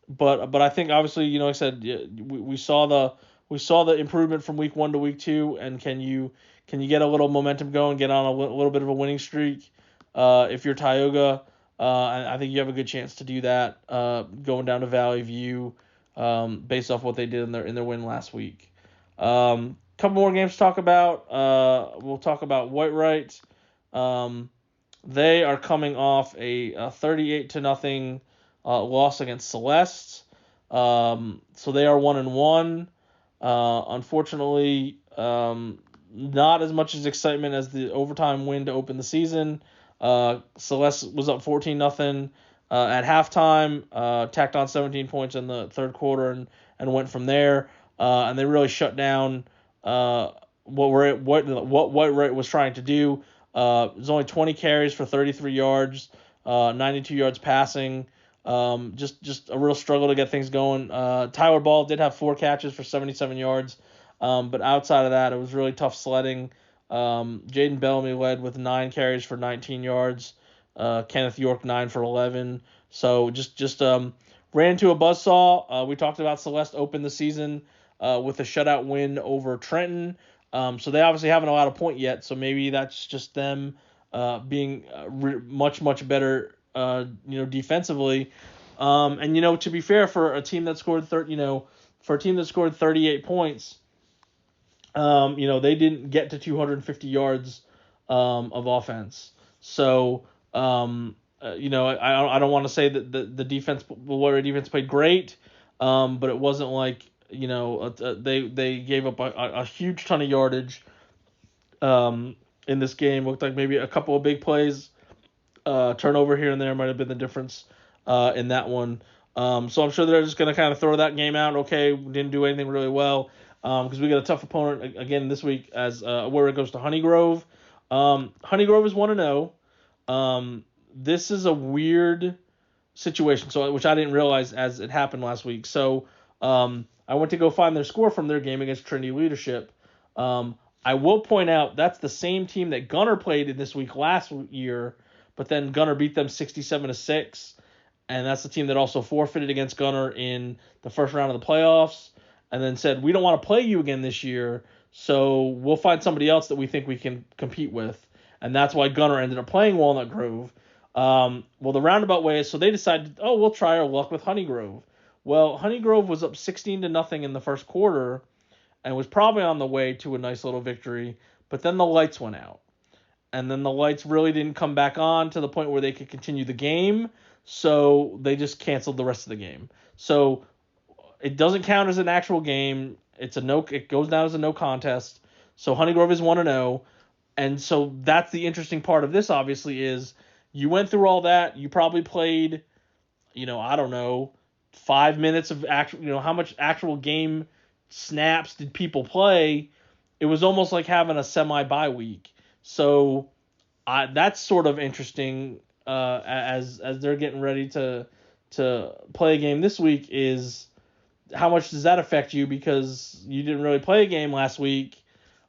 But I think obviously, like I said, we saw the improvement from week 1 to week 2, and can you get a little momentum going, get on a little bit of a winning streak? If you're Tioga, I think you have a good chance to do that going down to Valley View based off what they did in their win last week. Couple more games to talk about. We'll talk about Whitewright. They are coming off a 38-0 loss against Celeste. So they are 1-1. Unfortunately, not as much as excitement as the overtime win to open the season. Celeste was up 14-0 at halftime, tacked on 17 points in the third quarter and went from there. And they really shut down what Whitewright was trying to do. It was only 20 carries for 33 yards, 92 yards passing. Just a real struggle to get things going. Tyler Ball did have 4 catches for 77 yards, but outside of that, it was really tough sledding. Jaden Bellamy led with 9 carries for 19 yards. Kenneth York 9 for 11. So just ran into a buzzsaw. We talked about Celeste open the season with a shutout win over Trenton. So they obviously haven't allowed a point yet. So maybe that's just them being much better, defensively. And to be fair, for a team that scored 38 points, they didn't get to 250 yards of offense. So I don't want to say that the defense, the Warrior defense played great, but it wasn't like they gave up a huge ton of yardage in this game. Looked like maybe a couple of big plays, turnover here and there might have been the difference in that one. So I'm sure they're just going to kind of throw that game out. Okay, we didn't do anything really well because we got a tough opponent again this week as where it goes to Honeygrove. Honeygrove is 1-0. This is a weird situation, which I didn't realize as it happened last week. So I went to go find their score from their game against Trinity Leadership. I will point out that's the same team that Gunner played in this week last year, but then Gunner beat them 67-6, and that's the team that also forfeited against Gunner in the first round of the playoffs, and then said, we don't want to play you again this year, so we'll find somebody else that we think we can compete with, and that's why Gunner ended up playing Walnut Grove. Well, the roundabout way is, so they decided, we'll try our luck with Honeygrove. Well, Honeygrove was up 16-0 in the first quarter and was probably on the way to a nice little victory, but then the lights went out. And then the lights really didn't come back on to the point where they could continue the game, so they just canceled the rest of the game. So it doesn't count as an actual game. It goes down as a no contest. So Honeygrove is 1-0. And so that's the interesting part of this, obviously, is you went through all that. You probably played, I don't know, 5 minutes of actual, how much actual game snaps did people play? It was almost like having a semi-bye week. So that's sort of interesting as they're getting ready to play a game this week, is how much does that affect you because you didn't really play a game last week?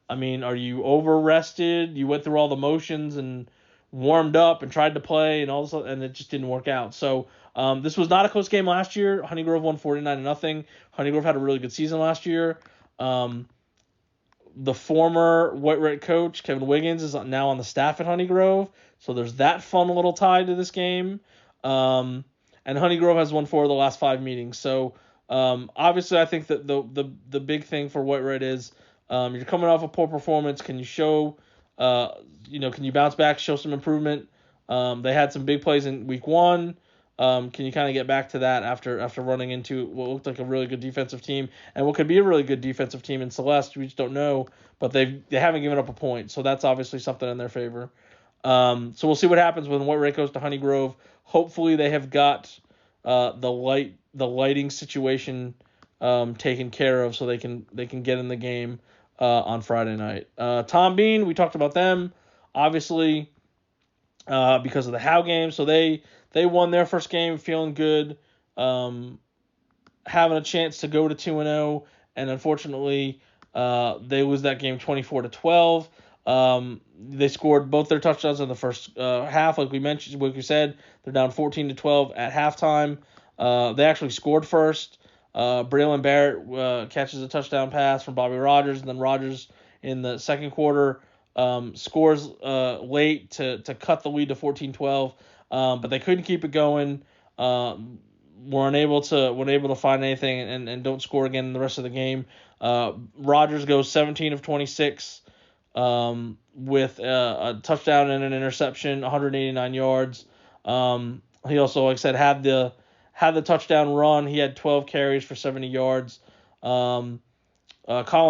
I mean, are you over-rested? You went through all the motions and warmed up and tried to play and all this, and it just didn't work out. So this was not a close game last year. Honeygrove won 49-0. Honeygrove had a really good season last year. The former White Red coach, Kevin Wiggins, is now on the staff at Honeygrove, so there's that fun little tie to this game. And Honeygrove has won 4 of the last 5 meetings. So obviously I think that the big thing for White Red is you're coming off a poor performance. Can you show, can you bounce back, show some improvement? They had some big plays in week 1. Can you kind of get back to that after running into what looked like a really good defensive team and what could be a really good defensive team in Celeste? We just don't know, but they haven't given up a point, so that's obviously something in their favor. So we'll see what happens when White Red goes to Honeygrove. Hopefully they have got the lighting situation taken care of so they can get in the game on Friday night. Tom Bean, we talked about them obviously because of the Howe game, so they won their first game, feeling good, having a chance to go to 2-0, and unfortunately, they lose that game 24-12. They scored both their touchdowns in the first half, like we said. They're down 14-12 at halftime. They actually scored first. Braylon Barrett catches a touchdown pass from Bobby Rogers, and then Rogers in the second quarter scores late to cut the lead to 14-12. But they couldn't keep it going. Weren't able to find anything and don't score again in the rest of the game. Rogers goes 17 of 26 with a touchdown and an interception, 189 yards. He also, like I said, had the touchdown run. He had 12 carries for 70 yards. Colin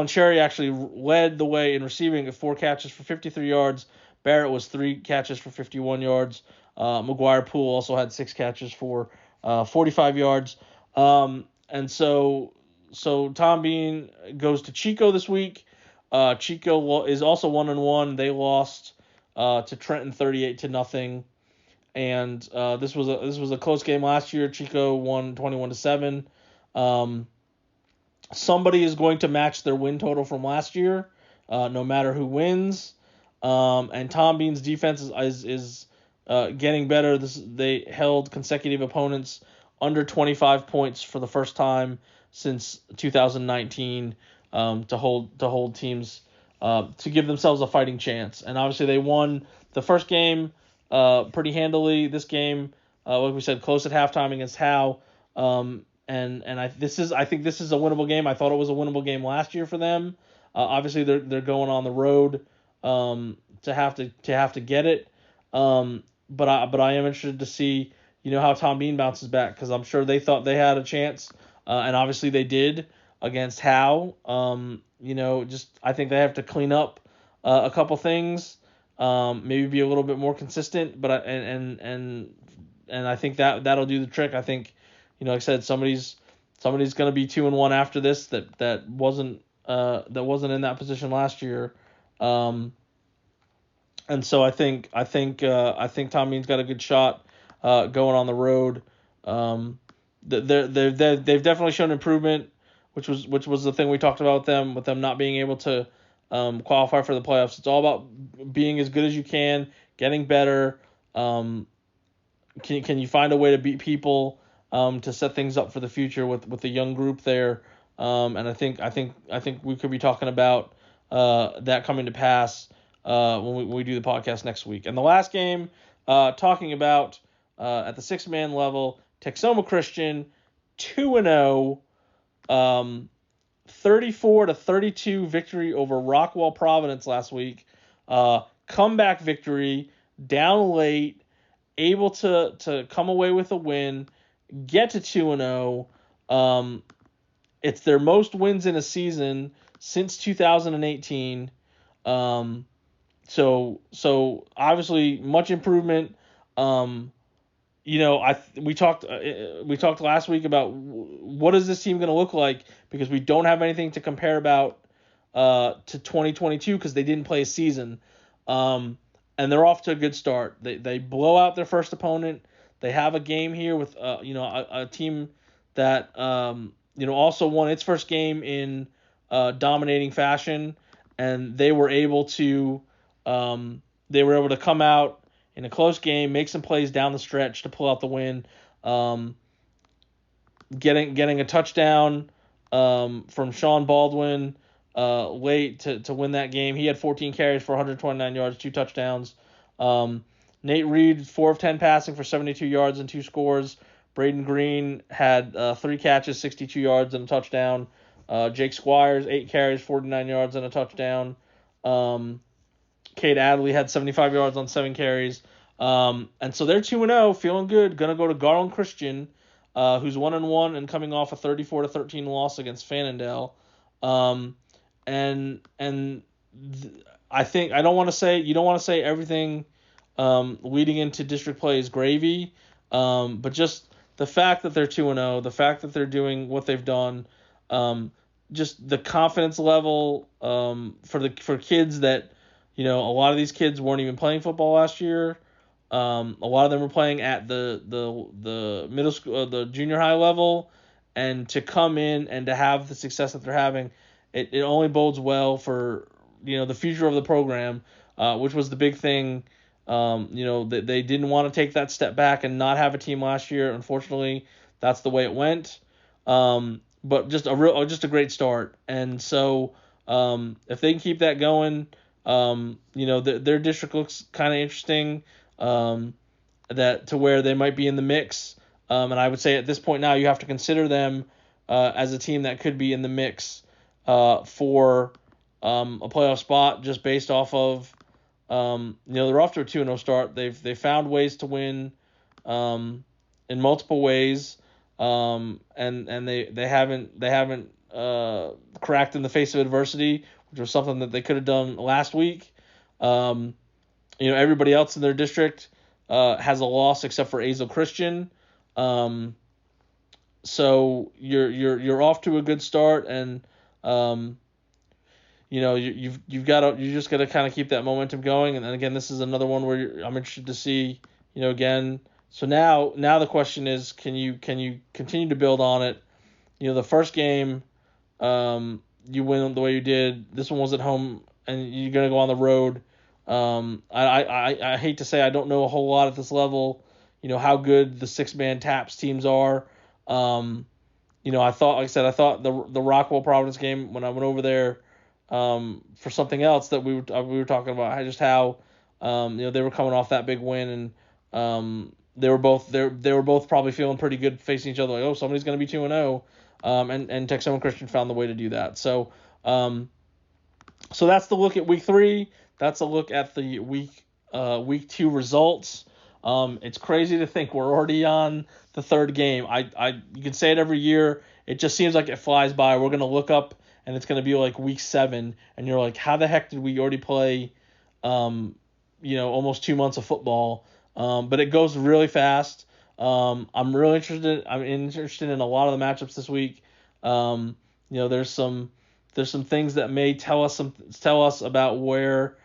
Cherry actually led the way in receiving at 4 catches for 53 yards. Barrett was 3 catches for 51 yards. McGuire Poole also had 6 catches for 45 yards. And so Tom Bean goes to Chico this week. Chico is also 1-1. They lost to Trenton 38-0. And this was a close game last year. Chico won 21-7. Somebody is going to match their win total from last year, no matter who wins. And Tom Bean's defense is getting better. They held consecutive opponents under 25 points for the first time since 2019 to hold teams to give themselves a fighting chance. And obviously they won the first game pretty handily. This game, like we said, close at halftime against Howe. I think this is a winnable game. I thought it was a winnable game last year for them. Obviously they're going on the road to have to get it. But I am interested to see how Tom Bean bounces back, because I'm sure they thought they had a chance, and obviously they did against Howe. I think they have to clean up a couple things, maybe be a little bit more consistent. But I think that'll do the trick. I think, like I said, somebody's going to be 2-1 after this that wasn't in that position last year. And so I think Tom Bean's got a good shot going on the road. They've definitely shown improvement, which was the thing we talked about with them not being able to qualify for the playoffs. It's all about being as good as you can, getting better. Can you find a way to beat people to set things up for the future with the young group there? And I think we could be talking about that coming to pass when we do the podcast next week. And the last game, talking about at the 6-man level, Texoma Christian 2-0, 34-32 victory over Rockwell Providence last week. Comeback victory, down late, able to come away with a win, get to 2-0. It's their most wins in a season since 2018. So obviously much improvement. We talked last week about what is this team going to look like, because we don't have anything to compare about to 2022 because they didn't play a season. And they're off to a good start. They blow out their first opponent. They have a game here with a team that also won its first game in dominating fashion, and they were able to come out in a close game, make some plays down the stretch to pull out the win. Getting a touchdown from Sean Baldwin late to win that game. He had 14 carries for 129 yards, 2 touchdowns. Nate Reed, 4 of 10 passing for 72 yards and 2 scores. Braden Green had 3 catches, 62 yards and a touchdown. Jake Squires, 8 carries, 49 yards and a touchdown. Cade Adley had 75 yards on 7 carries. And so they're 2-0, feeling good. Going to go to Garland Christian, who's 1-1 and coming off a 34-13 loss against Fannondale. I think you don't want to say everything leading into district play is gravy, but just the fact that they're 2-0, the fact that they're doing what they've done, just the confidence level for kids that, a lot of these kids weren't even playing football last year. A lot of them were playing at the middle school, the junior high level, and to come in and to have the success that they're having, it only bodes well for the future of the program, which was the big thing. They didn't want to take that step back and not have a team last year. Unfortunately, that's the way it went. But just a great start. And so if they can keep that going, their district looks kind of interesting. That to where they might be in the mix. And I would say at this point now you have to consider them as a team that could be in the mix for a playoff spot, just based off of they're off to a 2-0 start. They found ways to win in multiple ways, and they haven't cracked in the face of adversity, which was something that they could have done last week. Everybody else in their district has a loss except for Azle Christian. So you're off to a good start, and you just got to kind of keep that momentum going. And then again, this is another one where I'm interested to see, again. So now the question is, can you continue to build on it? The first game, you win the way you did. This one was at home, and you're gonna go on the road I hate to say I don't know a whole lot at this level, how good the 6-man TAPS teams are. I thought, like I said, the Rockwell Providence game when I went over there for something else that we were talking about, just how they were coming off that big win, and they were both probably feeling pretty good facing each other, like, oh, somebody's going to be 2-0, and Texoma Christian found the way to do that. So so that's the look at week 3. That's a look at the week 2 results. It's crazy to think we're already on the 3rd game. You can say it every year. It just seems like it flies by. We're going to look up and it's going to be like week 7 and you're like, how the heck did we already play almost 2 months of football? But it goes really fast. I'm interested in a lot of the matchups this week. There's some things that may tell us about where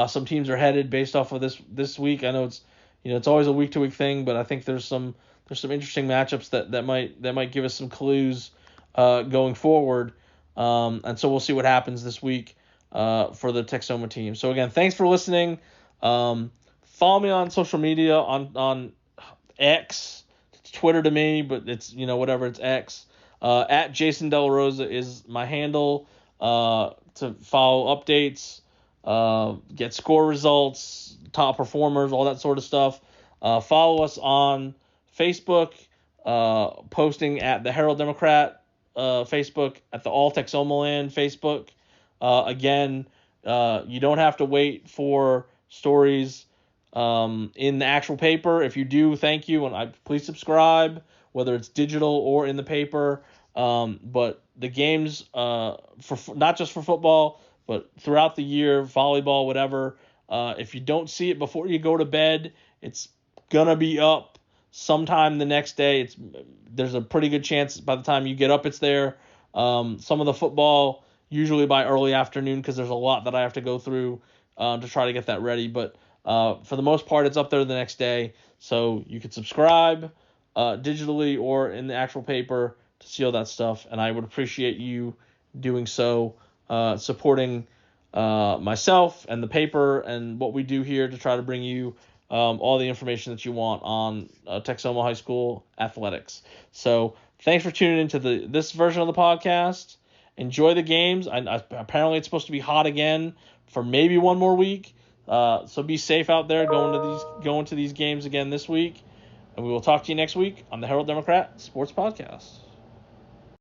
some teams are headed based off of this week. I know it's always a week to week thing, but I think there's some interesting matchups that might give us some clues going forward. And so we'll see what happens this week for the Texoma team. So again, thanks for listening. Follow me on social media on X. It's Twitter to me, but it's whatever, it's X. At Jason Del Rosa is my handle to follow updates, get score results, top performers, all that sort of stuff. Follow us on Facebook, posting at the Herald Democrat Facebook, at the All-Texomaland Facebook. Again, you don't have to wait for stories in the actual paper. If you do, thank you, and please subscribe, whether it's digital or in the paper. But the games, for not just for football, but throughout the year, volleyball, whatever, if you don't see it before you go to bed, it's gonna be up sometime the next day. There's a pretty good chance by the time you get up, it's there. Some of the football, usually by early afternoon, because there's a lot that I have to go through to try to get that ready. But for the most part, it's up there the next day. So you can subscribe digitally or in the actual paper to see all that stuff. And I would appreciate you doing so, supporting myself and the paper and what we do here to try to bring you all the information that you want on Texoma High School athletics. So thanks for tuning into this version of the podcast. Enjoy the games. Apparently it's supposed to be hot again for maybe one more week. So be safe out there going to these games again this week. And we will talk to you next week on the Herald Democrat Sports Podcast.